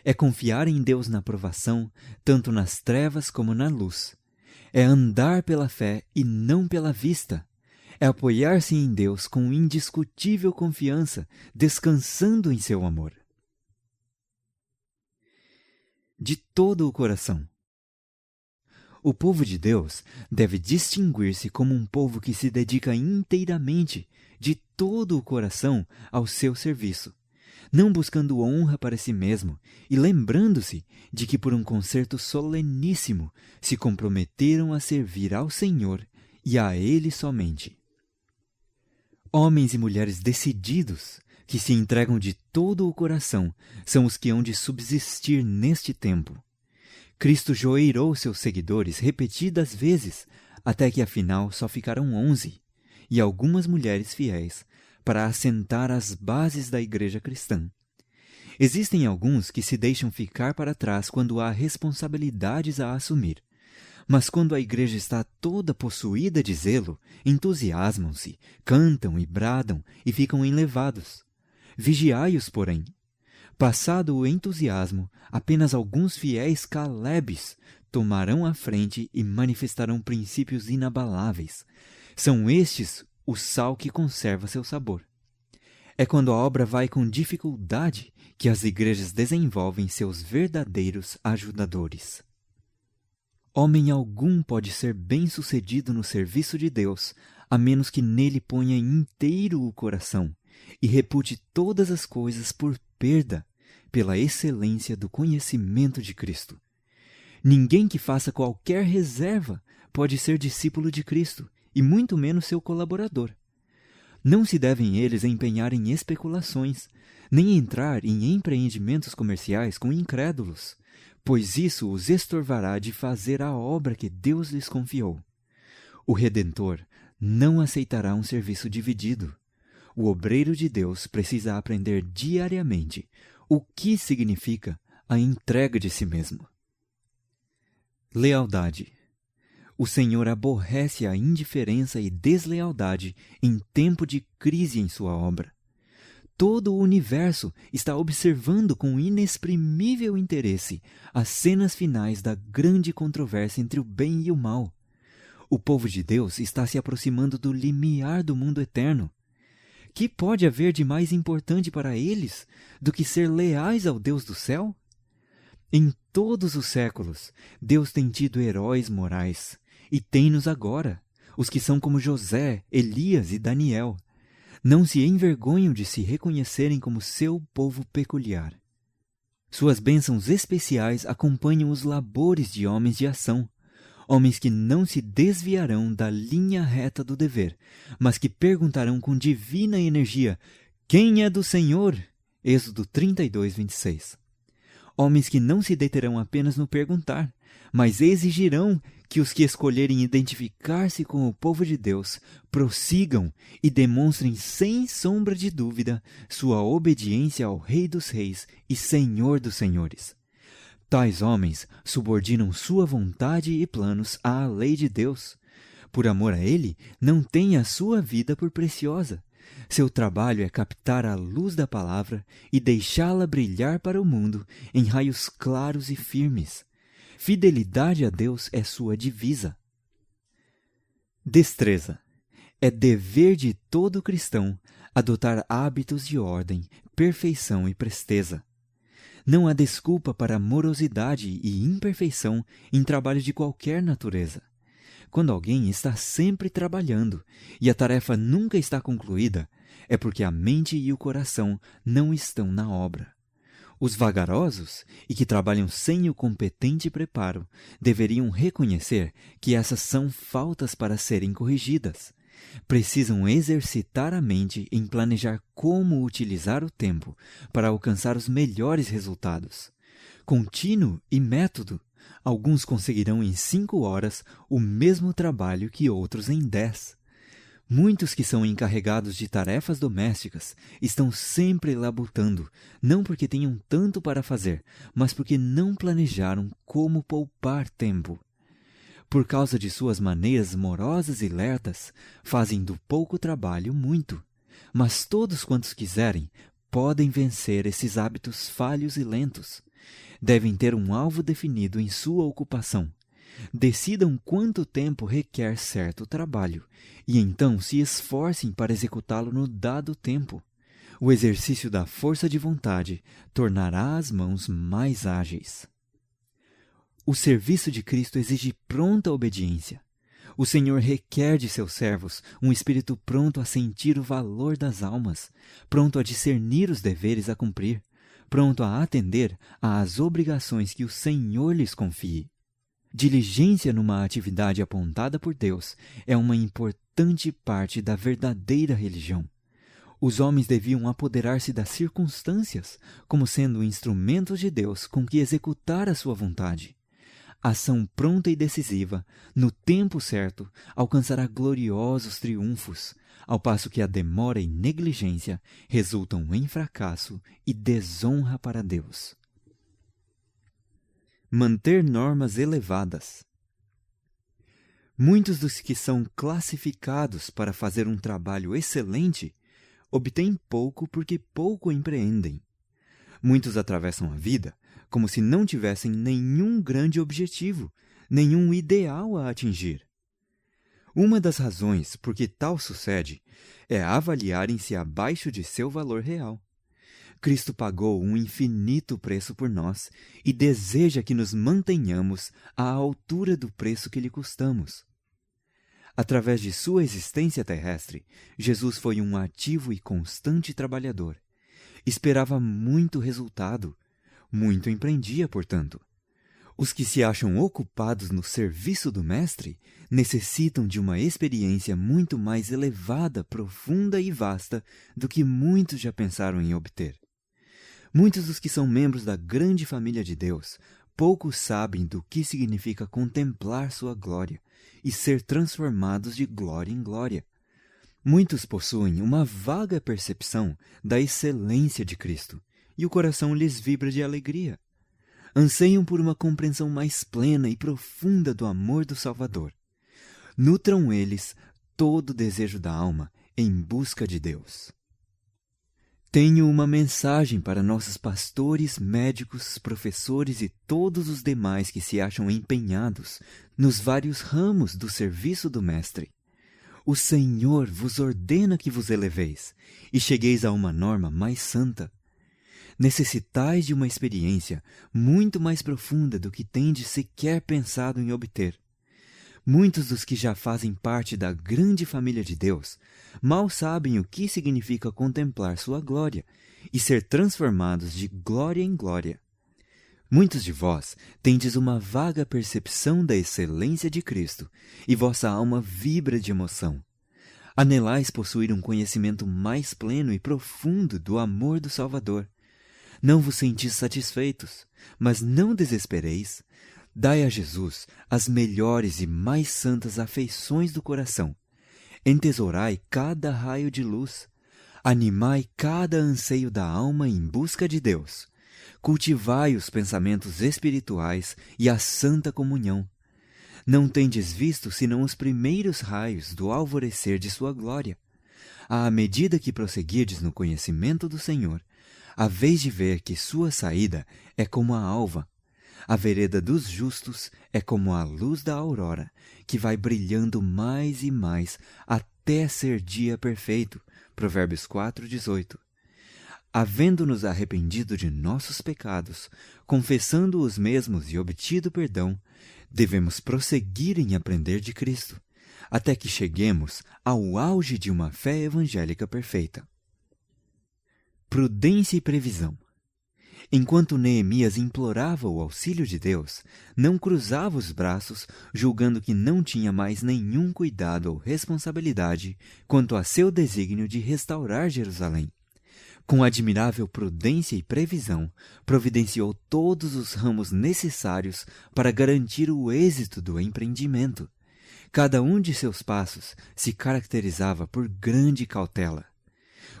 É confiar em Deus na provação, tanto nas trevas como na luz. É andar pela fé e não pela vista. É apoiar-se em Deus com indiscutível confiança, descansando em seu amor. De todo o coração. O povo de Deus deve distinguir-se como um povo que se dedica inteiramente, de todo o coração, ao seu serviço, não buscando honra para si mesmo e lembrando-se de que por um concerto soleníssimo se comprometeram a servir ao Senhor e a Ele somente. Homens e mulheres decididos, que se entregam de todo o coração, são os que hão de subsistir neste tempo. Cristo joeirou seus seguidores repetidas vezes, até que afinal só ficaram 11, e algumas mulheres fiéis, para assentar as bases da igreja cristã. Existem alguns que se deixam ficar para trás quando há responsabilidades a assumir. Mas quando a igreja está toda possuída de zelo, entusiasmam-se, cantam e bradam e ficam enlevados. Vigiai-os, porém. Passado o entusiasmo, apenas alguns fiéis calebes tomarão a frente e manifestarão princípios inabaláveis. São estes o sal que conserva seu sabor. É quando a obra vai com dificuldade que as igrejas desenvolvem seus verdadeiros ajudadores. Homem algum pode ser bem-sucedido no serviço de Deus, a menos que nele ponha inteiro o coração e repute todas as coisas por perda, pela excelência do conhecimento de Cristo. Ninguém que faça qualquer reserva pode ser discípulo de Cristo, e muito menos seu colaborador. Não se devem eles empenhar em especulações, nem entrar em empreendimentos comerciais com incrédulos, pois isso os estorvará de fazer a obra que Deus lhes confiou. O Redentor não aceitará um serviço dividido. O obreiro de Deus precisa aprender diariamente o que significa a entrega de si mesmo. Lealdade. O Senhor aborrece a indiferença e deslealdade em tempo de crise em sua obra. Todo o universo está observando com inexprimível interesse as cenas finais da grande controvérsia entre o bem e o mal. O povo de Deus está se aproximando do limiar do mundo eterno. Que pode haver de mais importante para eles do que ser leais ao Deus do céu? Em todos os séculos, Deus tem tido heróis morais, e tem-nos agora, os que são como José, Elias e Daniel. Não se envergonham de se reconhecerem como seu povo peculiar. Suas bênçãos especiais acompanham os labores de homens de ação, homens que não se desviarão da linha reta do dever, mas que perguntarão com divina energia: quem é do Senhor? Êxodo 32, 26. Homens que não se deterão apenas no perguntar, mas exigirão que os que escolherem identificar-se com o povo de Deus prossigam e demonstrem sem sombra de dúvida sua obediência ao Rei dos Reis e Senhor dos Senhores. Tais homens subordinam sua vontade e planos à lei de Deus. Por amor a Ele, não têm a sua vida por preciosa. Seu trabalho é captar a luz da palavra e deixá-la brilhar para o mundo em raios claros e firmes. Fidelidade a Deus é sua divisa. Destreza. É dever de todo cristão adotar hábitos de ordem, perfeição e presteza. Não há desculpa para morosidade e imperfeição em trabalho de qualquer natureza. Quando alguém está sempre trabalhando e a tarefa nunca está concluída, é porque a mente e o coração não estão na obra. Os vagarosos e que trabalham sem o competente preparo deveriam reconhecer que essas são faltas para serem corrigidas. Precisam exercitar a mente em planejar como utilizar o tempo para alcançar os melhores resultados. Contínuo e método, alguns conseguirão em 5 horas o mesmo trabalho que outros em 10. Muitos que são encarregados de tarefas domésticas estão sempre labutando, não porque tenham tanto para fazer, mas porque não planejaram como poupar tempo. Por causa de suas maneiras morosas e lertas, fazem do pouco trabalho muito. Mas todos quantos quiserem podem vencer esses hábitos falhos e lentos. Devem ter um alvo definido em sua ocupação. Decidam quanto tempo requer certo trabalho, e então se esforcem para executá-lo no dado tempo. O exercício da força de vontade tornará as mãos mais ágeis. O serviço de Cristo exige pronta obediência. O Senhor requer de seus servos um espírito pronto a sentir o valor das almas, pronto a discernir os deveres a cumprir, pronto a atender às obrigações que o Senhor lhes confie. Diligência numa atividade apontada por Deus é uma importante parte da verdadeira religião. Os homens deviam apoderar-se das circunstâncias como sendo instrumentos de Deus com que executar a sua vontade. Ação pronta e decisiva, no tempo certo, alcançará gloriosos triunfos, ao passo que a demora e negligência resultam em fracasso e desonra para Deus. Manter normas elevadas. Muitos dos que são classificados para fazer um trabalho excelente obtêm pouco porque pouco empreendem. Muitos atravessam a vida como se não tivessem nenhum grande objetivo, nenhum ideal a atingir. Uma das razões por que tal sucede é avaliarem-se abaixo de seu valor real. Cristo pagou um infinito preço por nós e deseja que nos mantenhamos à altura do preço que lhe custamos. Através de sua existência terrestre, Jesus foi um ativo e constante trabalhador. Esperava muito resultado, Muito empreendia, portanto. Os que se acham ocupados no serviço do Mestre necessitam de uma experiência muito mais elevada, profunda e vasta do que muitos já pensaram em obter. Muitos dos que são membros da grande família de Deus pouco sabem do que significa contemplar sua glória e ser transformados de glória em glória. Muitos possuem uma vaga percepção da excelência de Cristo e o coração lhes vibra de alegria. Anseiam por uma compreensão mais plena e profunda do amor do Salvador. Nutram eles todo o desejo da alma em busca de Deus. Tenho uma mensagem para nossos pastores, médicos, professores e todos os demais que se acham empenhados nos vários ramos do serviço do Mestre. O Senhor vos ordena que vos eleveis e chegueis a uma norma mais santa. Necessitais de uma experiência muito mais profunda do que tendes sequer pensado em obter. Muitos dos que já fazem parte da grande família de Deus mal sabem o que significa contemplar sua glória e ser transformados de glória em glória. Muitos de vós tendes uma vaga percepção da excelência de Cristo e vossa alma vibra de emoção. Anelais possuir um conhecimento mais pleno e profundo do amor do Salvador. Não vos sentis satisfeitos, mas não desespereis. Dai a Jesus as melhores e mais santas afeições do coração. Entesourai cada raio de luz. Animai cada anseio da alma em busca de Deus. Cultivai os pensamentos espirituais e a santa comunhão. Não tendes visto senão os primeiros raios do alvorecer de sua glória. À medida que prosseguirdes no conhecimento do Senhor, haveis de ver que sua saída é como a alva. A vereda dos justos é como a luz da aurora, que vai brilhando mais e mais até ser dia perfeito. Provérbios 4:18. Havendo-nos arrependido de nossos pecados, confessando os mesmos e obtido perdão, devemos prosseguir em aprender de Cristo, até que cheguemos ao auge de uma fé evangélica perfeita. Prudência e previsão. Enquanto Neemias implorava o auxílio de Deus, não cruzava os braços, julgando que não tinha mais nenhum cuidado ou responsabilidade quanto a seu desígnio de restaurar Jerusalém. Com admirável prudência e previsão, providenciou todos os ramos necessários para garantir o êxito do empreendimento. Cada um de seus passos se caracterizava por grande cautela.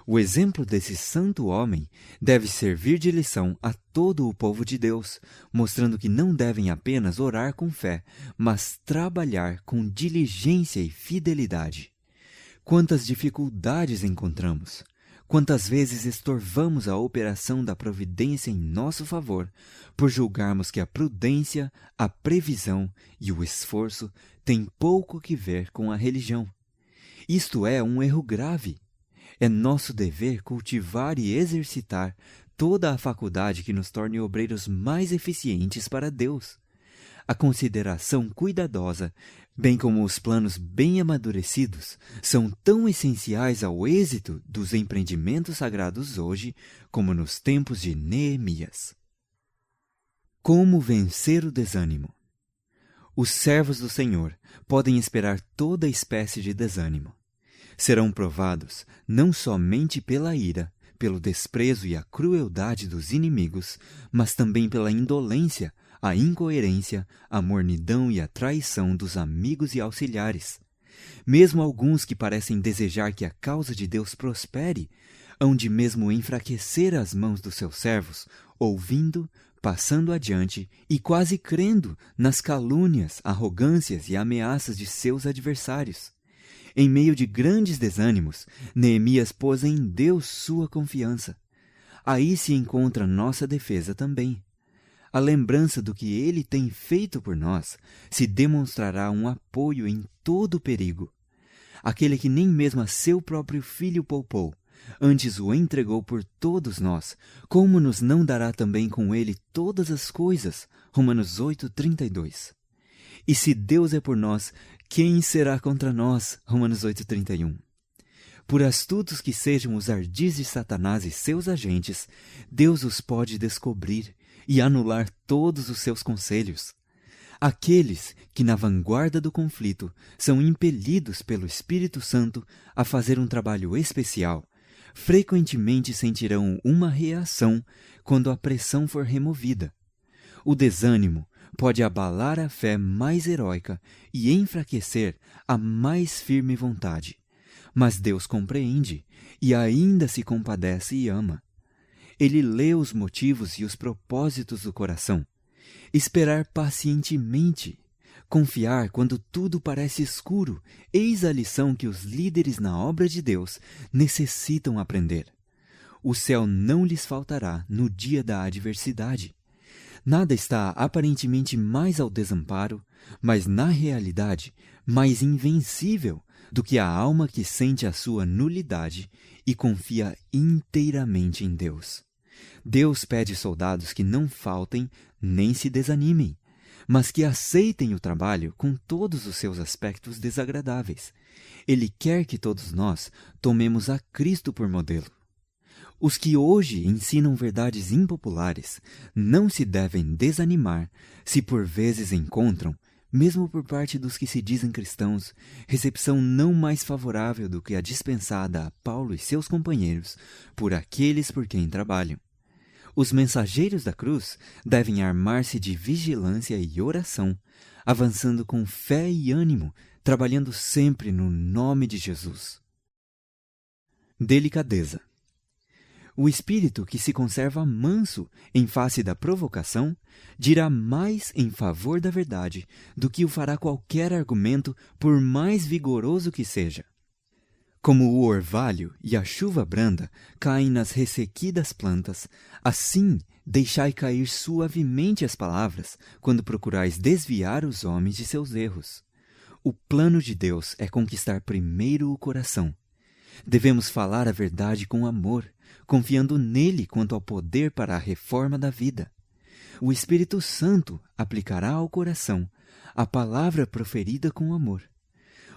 O exemplo desse santo homem deve servir de lição a todo o povo de Deus, mostrando que não devem apenas orar com fé, mas trabalhar com diligência e fidelidade. Quantas dificuldades encontramos! Quantas vezes estorvamos a operação da providência em nosso favor, por julgarmos que a prudência, a previsão e o esforço têm pouco que ver com a religião. Isto é um erro grave. É nosso dever cultivar e exercitar toda a faculdade que nos torne obreiros mais eficientes para Deus. A consideração cuidadosa, bem como os planos bem amadurecidos, são tão essenciais ao êxito dos empreendimentos sagrados hoje como nos tempos de Neemias. Como vencer o desânimo? Os servos do Senhor podem esperar toda espécie de desânimo. Serão provados não somente pela ira, pelo desprezo e a crueldade dos inimigos, mas também pela indolência, a incoerência, a mornidão e a traição dos amigos e auxiliares. Mesmo alguns que parecem desejar que a causa de Deus prospere, hão de mesmo enfraquecer as mãos dos seus servos, ouvindo, passando adiante e quase crendo nas calúnias, arrogâncias e ameaças de seus adversários. Em meio de grandes desânimos, Neemias pôs em Deus sua confiança. Aí se encontra nossa defesa também. A lembrança do que Ele tem feito por nós se demonstrará um apoio em todo o perigo. Aquele que nem mesmo a seu próprio filho poupou, antes o entregou por todos nós, como nos não dará também com Ele todas as coisas? Romanos 8:32. E se Deus é por nós, quem será contra nós? Romanos 8:31. Por astutos que sejam os ardis de Satanás e seus agentes, Deus os pode descobrir, e anular todos os seus conselhos. Aqueles que na vanguarda do conflito são impelidos pelo Espírito Santo a fazer um trabalho especial, frequentemente sentirão uma reação quando a pressão for removida. O desânimo pode abalar a fé mais heróica e enfraquecer a mais firme vontade. Mas Deus compreende e ainda se compadece e ama. Ele lê os motivos e os propósitos do coração. Esperar pacientemente, confiar quando tudo parece escuro, eis a lição que os líderes na obra de Deus necessitam aprender. O céu não lhes faltará no dia da adversidade. Nada está aparentemente mais ao desamparo, mas na realidade mais invencível do que a alma que sente a sua nulidade e confia inteiramente em Deus. Deus pede soldados que não faltem nem se desanimem, mas que aceitem o trabalho com todos os seus aspectos desagradáveis. Ele quer que todos nós tomemos a Cristo por modelo. Os que hoje ensinam verdades impopulares não se devem desanimar se por vezes encontram, mesmo por parte dos que se dizem cristãos, recepção não mais favorável do que a dispensada a Paulo e seus companheiros por aqueles por quem trabalham. Os mensageiros da cruz devem armar-se de vigilância e oração, avançando com fé e ânimo, trabalhando sempre no nome de Jesus. Delicadeza. O espírito que se conserva manso em face da provocação dirá mais em favor da verdade do que o fará qualquer argumento, por mais vigoroso que seja. Como o orvalho e a chuva branda caem nas ressequidas plantas, assim deixai cair suavemente as palavras quando procurais desviar os homens de seus erros. O plano de Deus é conquistar primeiro o coração. Devemos falar a verdade com amor, confiando nele quanto ao poder para a reforma da vida. O Espírito Santo aplicará ao coração a palavra proferida com amor.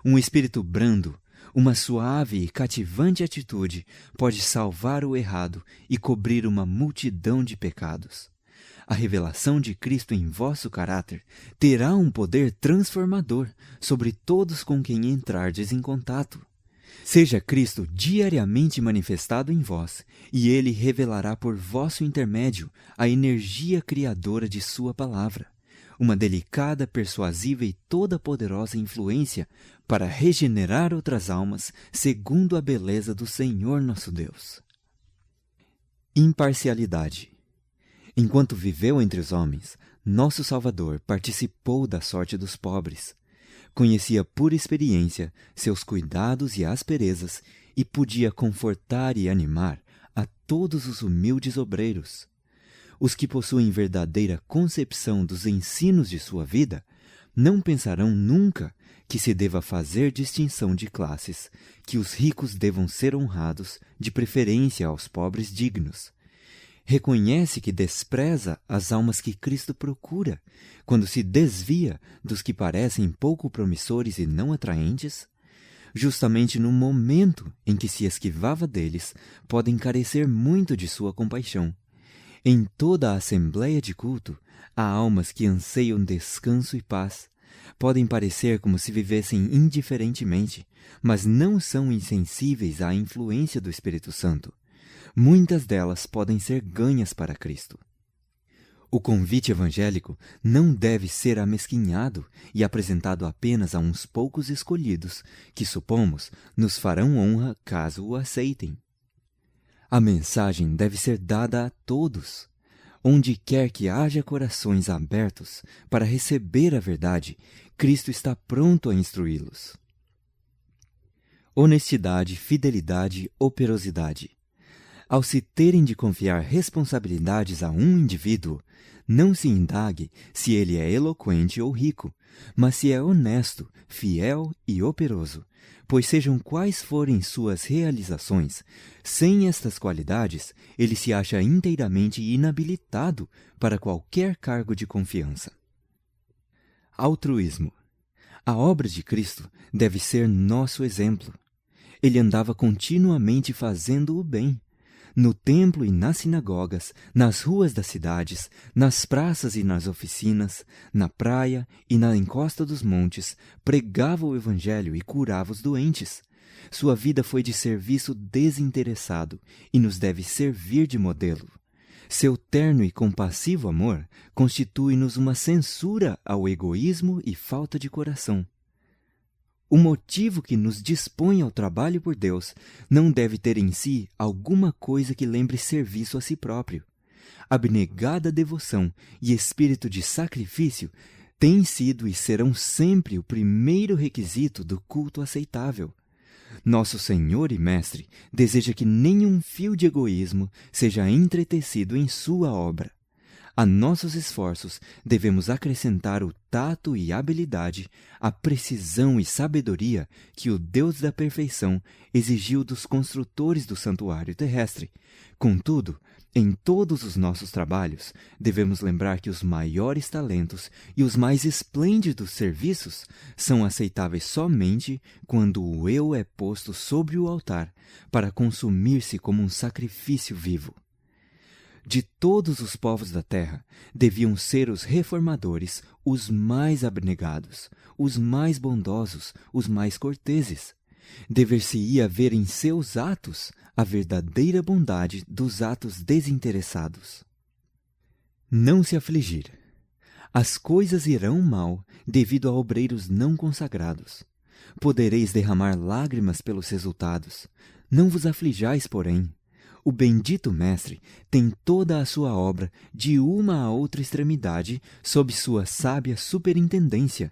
Um espírito brando, uma suave e cativante atitude pode salvar o errado e cobrir uma multidão de pecados. A revelação de Cristo em vosso caráter terá um poder transformador sobre todos com quem entrardes em contato. Seja Cristo diariamente manifestado em vós, e Ele revelará por vosso intermédio a energia criadora de sua palavra, uma delicada, persuasiva e toda poderosa influência para regenerar outras almas segundo a beleza do Senhor nosso Deus. Imparcialidade. Enquanto viveu entre os homens, nosso Salvador participou da sorte dos pobres. Conhecia por experiência seus cuidados e asperezas e podia confortar e animar a todos os humildes obreiros. Os que possuem verdadeira concepção dos ensinos de sua vida não pensarão nunca que se deva fazer distinção de classes, que os ricos devam ser honrados de preferência aos pobres dignos. Reconhece que despreza as almas que Cristo procura, quando se desvia dos que parecem pouco promissores e não atraentes. Justamente no momento em que se esquivava deles, podem carecer muito de sua compaixão. Em toda a assembleia de culto, há almas que anseiam descanso e paz. Podem parecer como se vivessem indiferentemente, mas não são insensíveis à influência do Espírito Santo. Muitas delas podem ser ganhas para Cristo. O convite evangélico não deve ser amesquinhado e apresentado apenas a uns poucos escolhidos, que supomos nos farão honra caso o aceitem. A mensagem deve ser dada a todos. Onde quer que haja corações abertos para receber a verdade, Cristo está pronto a instruí-los. Honestidade, fidelidade, operosidade. Ao se terem de confiar responsabilidades a um indivíduo, não se indague se ele é eloquente ou rico, mas se é honesto, fiel e operoso, pois sejam quais forem suas realizações, sem estas qualidades, ele se acha inteiramente inabilitado para qualquer cargo de confiança. Altruísmo. A obra de Cristo deve ser nosso exemplo. Ele andava continuamente fazendo o bem. No templo e nas sinagogas, nas ruas das cidades, nas praças e nas oficinas, na praia e na encosta dos montes, pregava o evangelho e curava os doentes. Sua vida foi de serviço desinteressado e nos deve servir de modelo. Seu terno e compassivo amor constitui-nos uma censura ao egoísmo e falta de coração. O motivo que nos dispõe ao trabalho por Deus não deve ter em si alguma coisa que lembre serviço a si próprio. Abnegada devoção e espírito de sacrifício têm sido e serão sempre o primeiro requisito do culto aceitável. Nosso Senhor e Mestre deseja que nenhum fio de egoísmo seja entretecido em sua obra. A nossos esforços devemos acrescentar o tato e habilidade, a precisão e sabedoria que o Deus da perfeição exigiu dos construtores do santuário terrestre. Contudo, em todos os nossos trabalhos, devemos lembrar que os maiores talentos e os mais esplêndidos serviços são aceitáveis somente quando o eu é posto sobre o altar para consumir-se como um sacrifício vivo. De todos os povos da terra, deviam ser os reformadores os mais abnegados, os mais bondosos, os mais corteses. Dever-se-ia ver em seus atos a verdadeira bondade dos atos desinteressados. Não se afligir. As coisas irão mal devido a obreiros não consagrados. Podereis derramar lágrimas pelos resultados. Não vos aflijais, porém. O bendito Mestre tem toda a sua obra de uma a outra extremidade sob sua sábia superintendência.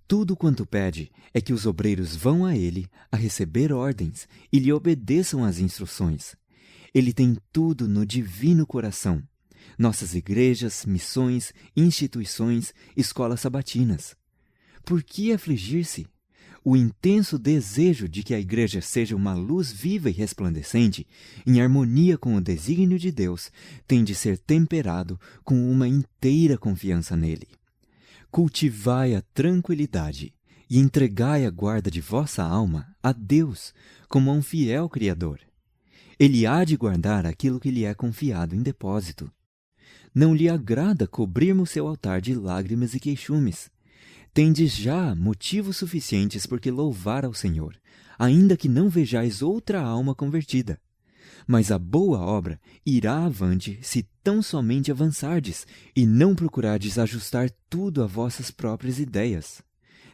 Tudo quanto pede é que os obreiros vão a ele a receber ordens e lhe obedeçam às instruções. Ele tem tudo no divino coração. Nossas igrejas, missões, instituições, escolas sabatinas. Por que afligir-se? O intenso desejo de que a igreja seja uma luz viva e resplandecente, em harmonia com o desígnio de Deus, tem de ser temperado com uma inteira confiança nele. Cultivai a tranquilidade e entregai a guarda de vossa alma a Deus, como a um fiel Criador. Ele há de guardar aquilo que lhe é confiado em depósito. Não lhe agrada cobrirmos seu altar de lágrimas e queixumes. Tendes já motivos suficientes por que louvar ao Senhor, ainda que não vejais outra alma convertida. Mas a boa obra irá avante se tão somente avançardes e não procurardes ajustar tudo a vossas próprias ideias.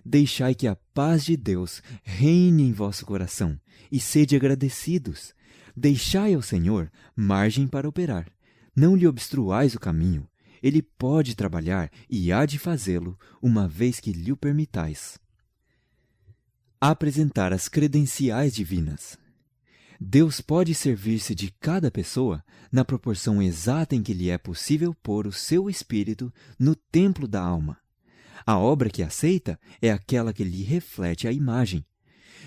Deixai que a paz de Deus reine em vosso coração e sede agradecidos. Deixai ao Senhor margem para operar. Não lhe obstruais o caminho. Ele pode trabalhar e há de fazê-lo, uma vez que lhe o permitais. Apresentar as credenciais divinas. Deus pode servir-se de cada pessoa na proporção exata em que lhe é possível pôr o seu espírito no templo da alma. A obra que aceita é aquela que lhe reflete a imagem.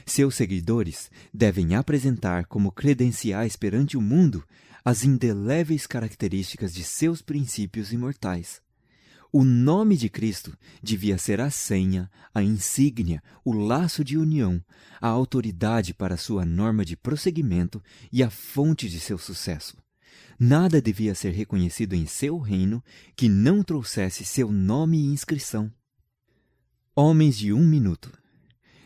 Seus seguidores devem apresentar como credenciais perante o mundo as indeléveis características de seus princípios imortais. O nome de Cristo devia ser a senha, a insígnia, o laço de união, a autoridade para sua norma de prosseguimento e a fonte de seu sucesso. Nada devia ser reconhecido em seu reino que não trouxesse seu nome e inscrição. Homens de 1 minuto.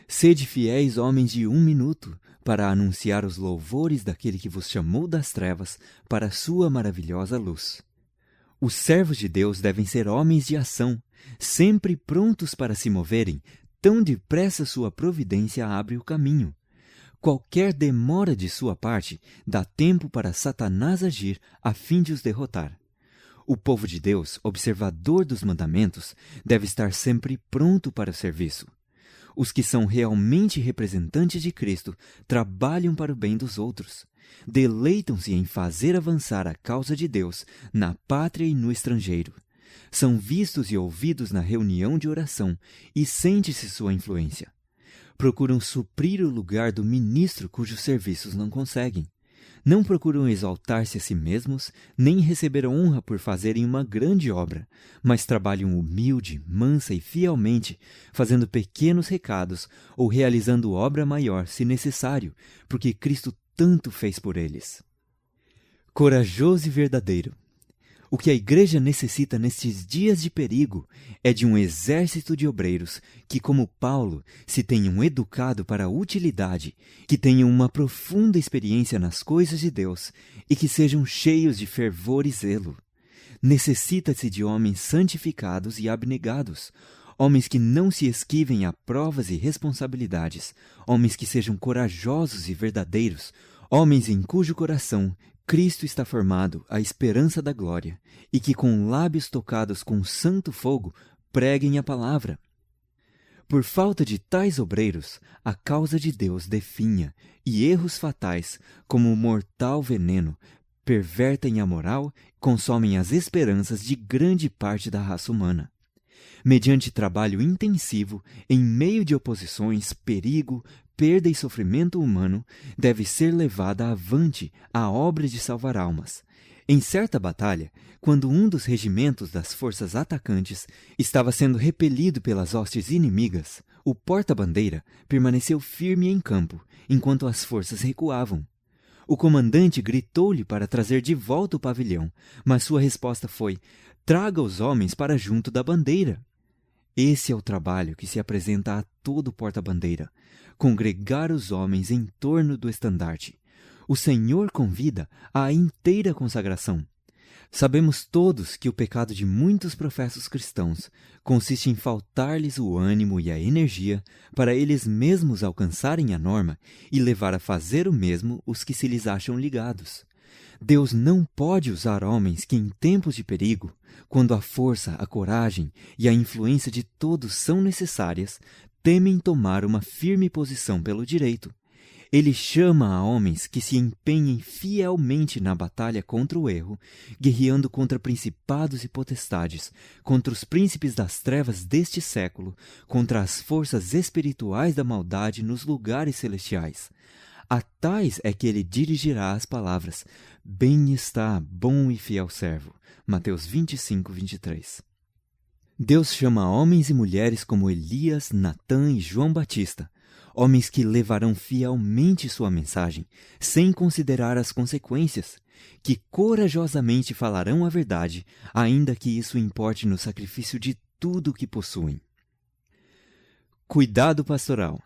Sede fiéis, homens de 1 minuto, para anunciar os louvores daquele que vos chamou das trevas para a sua maravilhosa luz. Os servos de Deus devem ser homens de ação, sempre prontos para se moverem, tão depressa sua providência abre o caminho. Qualquer demora de sua parte dá tempo para Satanás agir a fim de os derrotar. O povo de Deus, observador dos mandamentos, deve estar sempre pronto para o serviço. Os que são realmente representantes de Cristo trabalham para o bem dos outros. Deleitam-se em fazer avançar a causa de Deus na pátria e no estrangeiro. São vistos e ouvidos na reunião de oração e sente-se sua influência. Procuram suprir o lugar do ministro cujos serviços não conseguem. Não procuram exaltar-se a si mesmos, nem receber honra por fazerem uma grande obra, mas trabalham humilde, mansa e fielmente, fazendo pequenos recados ou realizando obra maior, se necessário, porque Cristo tanto fez por eles. Corajoso e verdadeiro. O que a igreja necessita nestes dias de perigo é de um exército de obreiros que, como Paulo, se tenham educado para a utilidade, que tenham uma profunda experiência nas coisas de Deus e que sejam cheios de fervor e zelo. Necessita-se de homens santificados e abnegados, homens que não se esquivem a provas e responsabilidades, homens que sejam corajosos e verdadeiros, homens em cujo coração Cristo está formado, a esperança da glória, e que com lábios tocados com santo fogo preguem a palavra. Por falta de tais obreiros, a causa de Deus definha, e erros fatais, como o mortal veneno, pervertem a moral, consomem as esperanças de grande parte da raça humana. Mediante trabalho intensivo, em meio de oposições, perigo, perda e sofrimento humano, deve ser levada avante a obra de salvar almas. Em certa batalha, quando um dos regimentos das forças atacantes estava sendo repelido pelas hostes inimigas, o porta-bandeira permaneceu firme em campo, enquanto as forças recuavam. O comandante gritou-lhe para trazer de volta o pavilhão, mas sua resposta foi: "Traga os homens para junto da bandeira." Esse é o trabalho que se apresenta a todo porta-bandeira: congregar os homens em torno do estandarte. O Senhor convida à inteira consagração. Sabemos todos que o pecado de muitos professos cristãos consiste em faltar-lhes o ânimo e a energia para eles mesmos alcançarem a norma e levar a fazer o mesmo os que se lhes acham ligados. Deus não pode usar homens que, em tempos de perigo, quando a força, a coragem e a influência de todos são necessárias, temem tomar uma firme posição pelo direito. Ele chama a homens que se empenhem fielmente na batalha contra o erro, guerreando contra principados e potestades, contra os príncipes das trevas deste século, contra as forças espirituais da maldade nos lugares celestiais. A tais é que ele dirigirá as palavras: "Bem está, bom e fiel servo." Mateus 25, 23. Deus chama homens e mulheres como Elias, Natã e João Batista, homens que levarão fielmente sua mensagem, sem considerar as consequências, que corajosamente falarão a verdade, ainda que isso importe no sacrifício de tudo o que possuem. Cuidado pastoral.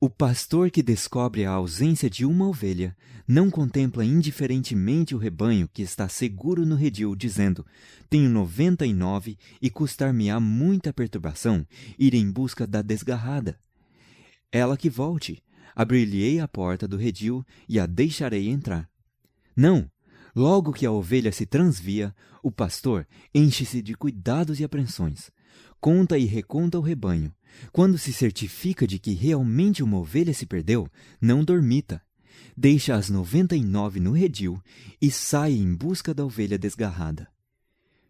O pastor que descobre a ausência de uma ovelha não contempla indiferentemente o rebanho que está seguro no redil, dizendo: "Tenho 99 e custar-me-á muita perturbação ir em busca da desgarrada. Ela que volte, abrir-lhe-ei a porta do redil e a deixarei entrar." Não! Logo que a ovelha se transvia, o pastor enche-se de cuidados e apreensões. Conta e reconta o rebanho. Quando se certifica de que realmente uma ovelha se perdeu, não dormita. Deixa as 99 no redil e sai em busca da ovelha desgarrada.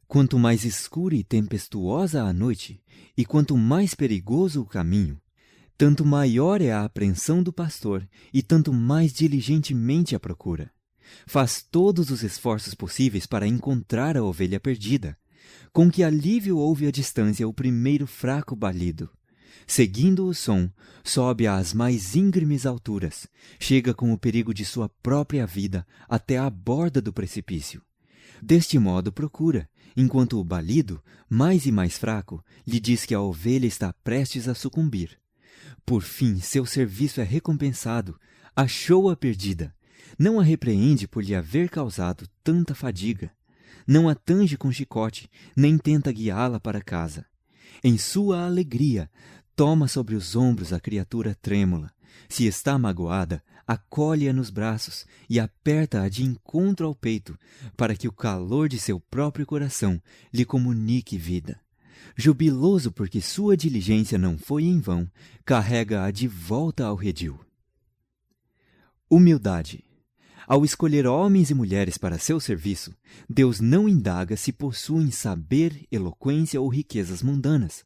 Quanto mais escura e tempestuosa a noite, e quanto mais perigoso o caminho, tanto maior é a apreensão do pastor e tanto mais diligentemente a procura. Faz todos os esforços possíveis para encontrar a ovelha perdida. Com que alívio ouve à distância o primeiro fraco balido. Seguindo o som, sobe às mais íngremes alturas, chega com o perigo de sua própria vida até a borda do precipício. Deste modo procura, enquanto o balido, mais e mais fraco, lhe diz que a ovelha está prestes a sucumbir. Por fim, seu serviço é recompensado, achou-a perdida. Não a repreende por lhe haver causado tanta fadiga. Não a tange com chicote, nem tenta guiá-la para casa. Em sua alegria, toma sobre os ombros a criatura trêmula. Se está magoada, acolhe-a nos braços e aperta-a de encontro ao peito, para que o calor de seu próprio coração lhe comunique vida. Jubiloso porque sua diligência não foi em vão, carrega-a de volta ao redil. Humildade. Ao escolher homens e mulheres para seu serviço, Deus não indaga se possuem saber, eloquência ou riquezas mundanas.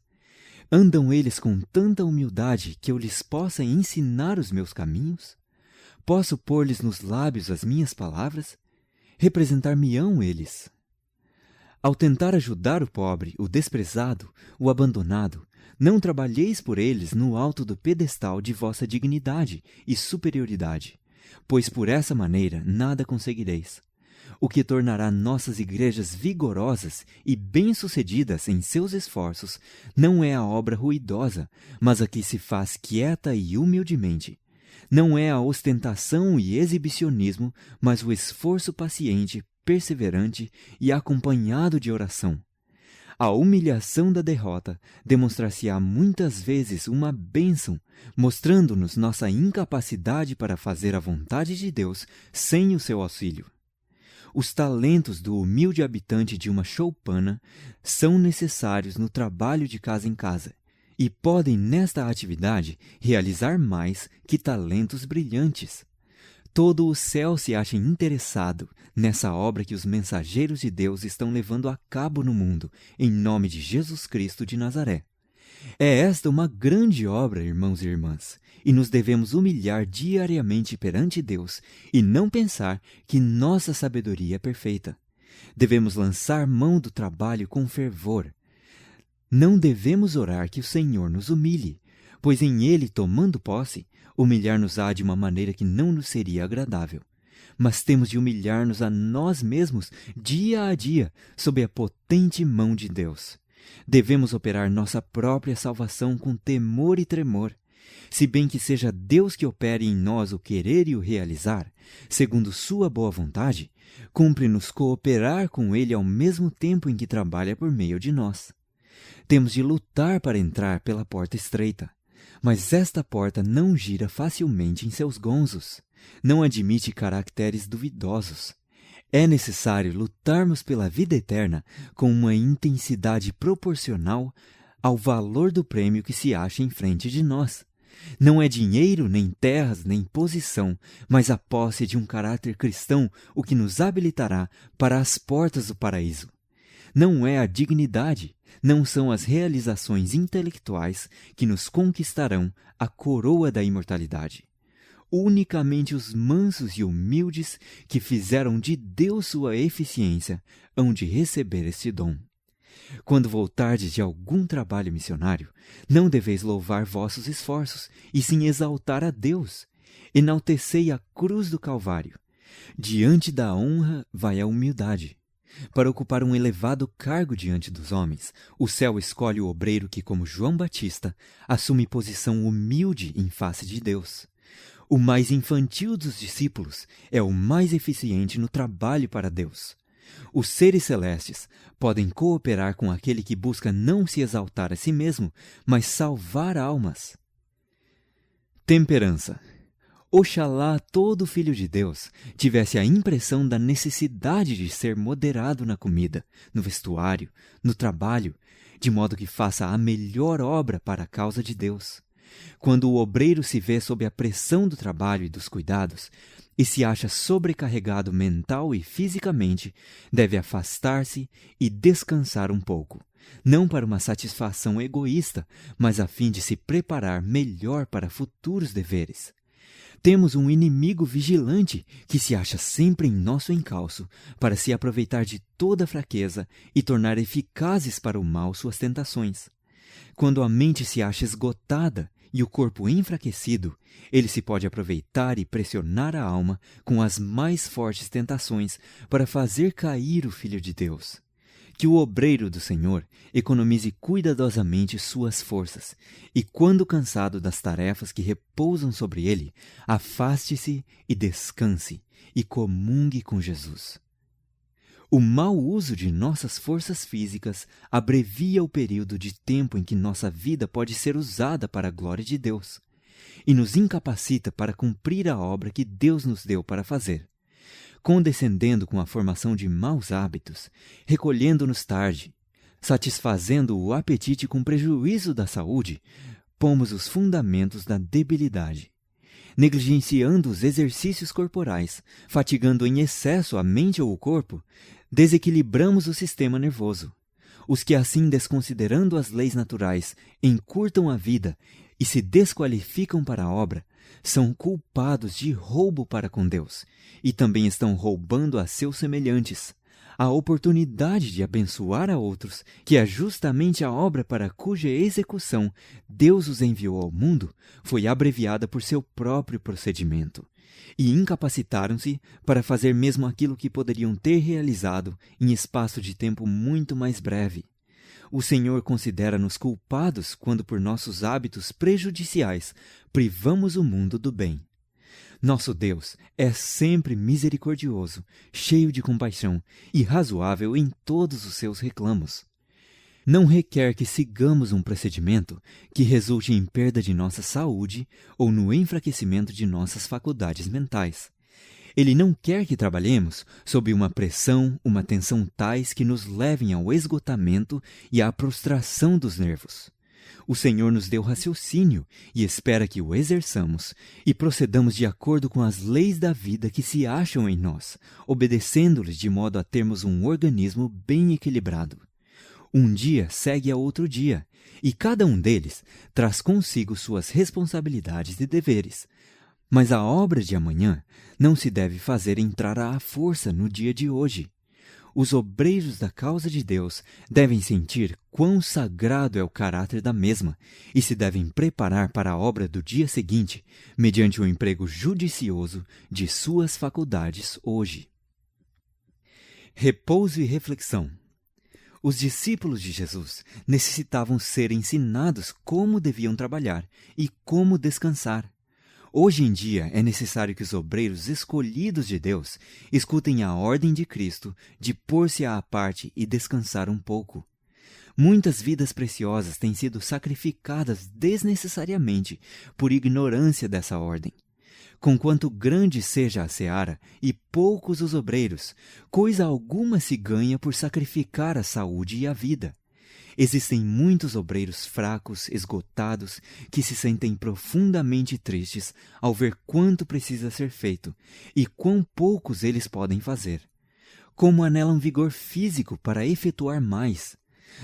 Andam eles com tanta humildade que eu lhes possa ensinar os meus caminhos? Posso pôr-lhes nos lábios as minhas palavras? Representar-me-ão eles? Ao tentar ajudar o pobre, o desprezado, o abandonado, não trabalheis por eles no alto do pedestal de vossa dignidade e superioridade, pois por essa maneira nada conseguireis. O que tornará nossas igrejas vigorosas e bem-sucedidas em seus esforços não é a obra ruidosa, mas a que se faz quieta e humildemente. Não é a ostentação e exibicionismo, mas o esforço paciente, perseverante e acompanhado de oração. A humilhação da derrota demonstrar-se-á muitas vezes uma bênção, mostrando-nos nossa incapacidade para fazer a vontade de Deus sem o seu auxílio. Os talentos do humilde habitante de uma choupana são necessários no trabalho de casa em casa, e podem nesta atividade realizar mais que talentos brilhantes. Todo o céu se acha interessado nessa obra que os mensageiros de Deus estão levando a cabo no mundo, em nome de Jesus Cristo de Nazaré. É esta uma grande obra, irmãos e irmãs, e nos devemos humilhar diariamente perante Deus e não pensar que nossa sabedoria é perfeita. Devemos lançar mão do trabalho com fervor. Não devemos orar que o Senhor nos humilhe, pois em Ele, tomando posse, humilhar-nos-á de uma maneira que não nos seria agradável. Mas temos de humilhar-nos a nós mesmos dia a dia, sob a potente mão de Deus. Devemos operar nossa própria salvação com temor e tremor. Se bem que seja Deus que opere em nós o querer e o realizar, segundo sua boa vontade, cumpre-nos cooperar com Ele ao mesmo tempo em que trabalha por meio de nós. Temos de lutar para entrar pela porta estreita. Mas esta porta não gira facilmente em seus gonzos, não admite caracteres duvidosos. É necessário lutarmos pela vida eterna com uma intensidade proporcional ao valor do prêmio que se acha em frente de nós. Não é dinheiro, nem terras, nem posição, mas a posse de um caráter cristão o que nos habilitará para as portas do paraíso. Não é a dignidade, não são as realizações intelectuais que nos conquistarão a coroa da imortalidade. Unicamente os mansos e humildes que fizeram de Deus sua eficiência hão de receber este dom. Quando voltardes de algum trabalho missionário, não deveis louvar vossos esforços, e sim exaltar a Deus. Enaltecei a cruz do Calvário. Diante da honra vai a humildade. Para ocupar um elevado cargo diante dos homens, o céu escolhe o obreiro que, como João Batista, assume posição humilde em face de Deus. O mais infantil dos discípulos é o mais eficiente no trabalho para Deus. Os seres celestes podem cooperar com aquele que busca não se exaltar a si mesmo, mas salvar almas. Temperança. Oxalá todo filho de Deus tivesse a impressão da necessidade de ser moderado na comida, no vestuário, no trabalho, de modo que faça a melhor obra para a causa de Deus. Quando o obreiro se vê sob a pressão do trabalho e dos cuidados, e se acha sobrecarregado mental e fisicamente, deve afastar-se e descansar um pouco, não para uma satisfação egoísta, mas a fim de se preparar melhor para futuros deveres. Temos um inimigo vigilante que se acha sempre em nosso encalço para se aproveitar de toda fraqueza e tornar eficazes para o mal suas tentações. Quando a mente se acha esgotada e o corpo enfraquecido, ele se pode aproveitar e pressionar a alma com as mais fortes tentações para fazer cair o Filho de Deus. Que o obreiro do Senhor economize cuidadosamente suas forças, e quando cansado das tarefas que repousam sobre ele, afaste-se e descanse, e comungue com Jesus. O mau uso de nossas forças físicas abrevia o período de tempo em que nossa vida pode ser usada para a glória de Deus, e nos incapacita para cumprir a obra que Deus nos deu para fazer. Condescendendo com a formação de maus hábitos, recolhendo-nos tarde, satisfazendo o apetite com prejuízo da saúde, pomos os fundamentos da debilidade. Negligenciando os exercícios corporais, fatigando em excesso a mente ou o corpo, desequilibramos o sistema nervoso. Os que assim, desconsiderando as leis naturais, encurtam a vida e se desqualificam para a obra, são culpados de roubo para com Deus, e também estão roubando a seus semelhantes. A oportunidade de abençoar a outros, que é justamente a obra para cuja execução Deus os enviou ao mundo, foi abreviada por seu próprio procedimento, e incapacitaram-se para fazer mesmo aquilo que poderiam ter realizado em espaço de tempo muito mais breve. O Senhor considera-nos culpados quando, por nossos hábitos prejudiciais, privamos o mundo do bem. Nosso Deus é sempre misericordioso, cheio de compaixão e razoável em todos os seus reclamos. Não requer que sigamos um procedimento que resulte em perda de nossa saúde ou no enfraquecimento de nossas faculdades mentais. Ele não quer que trabalhemos sob uma pressão, uma tensão tais que nos levem ao esgotamento e à prostração dos nervos. O Senhor nos deu raciocínio e espera que o exerçamos e procedamos de acordo com as leis da vida que se acham em nós, obedecendo-lhes de modo a termos um organismo bem equilibrado. Um dia segue a outro dia, e cada um deles traz consigo suas responsabilidades e deveres. Mas a obra de amanhã não se deve fazer entrar à força no dia de hoje. Os obreiros da causa de Deus devem sentir quão sagrado é o caráter da mesma e se devem preparar para a obra do dia seguinte, mediante o emprego judicioso de suas faculdades hoje. Repouso e reflexão. Os discípulos de Jesus necessitavam ser ensinados como deviam trabalhar e como descansar. Hoje em dia é necessário que os obreiros escolhidos de Deus escutem a ordem de Cristo de pôr-se à parte e descansar um pouco. Muitas vidas preciosas têm sido sacrificadas desnecessariamente por ignorância dessa ordem. Conquanto grande seja a seara e poucos os obreiros, coisa alguma se ganha por sacrificar a saúde e a vida. Existem muitos obreiros fracos, esgotados, que se sentem profundamente tristes ao ver quanto precisa ser feito e quão poucos eles podem fazer. Como anelam vigor físico para efetuar mais.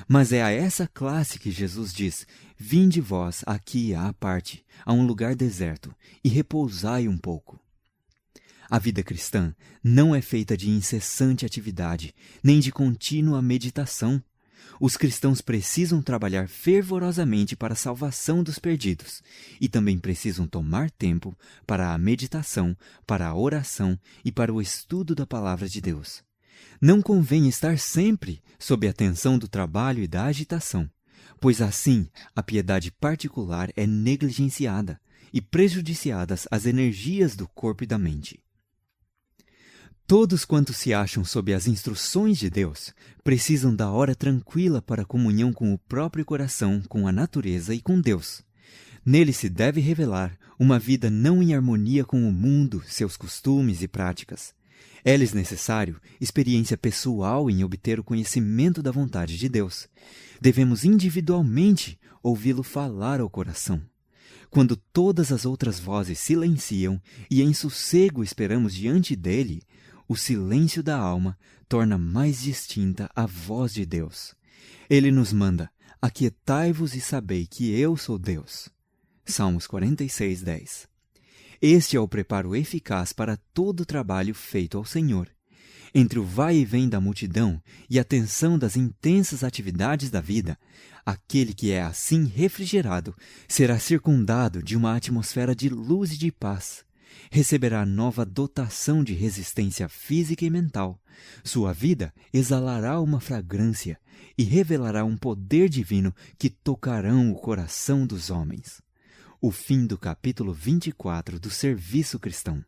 Mas é a essa classe que Jesus diz: vinde vós aqui à parte, a um lugar deserto, e repousai um pouco. A vida cristã não é feita de incessante atividade, nem de contínua meditação. Os cristãos precisam trabalhar fervorosamente para a salvação dos perdidos e também precisam tomar tempo para a meditação, para a oração e para o estudo da palavra de Deus. Não convém estar sempre sob a tensão do trabalho e da agitação, pois assim a piedade particular é negligenciada e prejudiciadas as energias do corpo e da mente. Todos quantos se acham sob as instruções de Deus precisam da hora tranquila para a comunhão com o próprio coração, com a natureza e com Deus. Nele se deve revelar uma vida não em harmonia com o mundo, seus costumes e práticas. É-lhes necessário experiência pessoal em obter o conhecimento da vontade de Deus. Devemos individualmente ouvi-lo falar ao coração. Quando todas as outras vozes silenciam e em sossego esperamos diante dele, o silêncio da alma torna mais distinta a voz de Deus. Ele nos manda: aquietai-vos e sabei que eu sou Deus. Salmos 46, 10. Este é o preparo eficaz para todo o trabalho feito ao Senhor. Entre o vai e vem da multidão e a tensão das intensas atividades da vida, aquele que é assim refrigerado será circundado de uma atmosfera de luz e de paz. Receberá nova dotação de resistência física e mental. Sua vida exalará uma fragrância e revelará um poder divino que tocarão o coração dos homens. O fim do capítulo 24 do Serviço Cristão.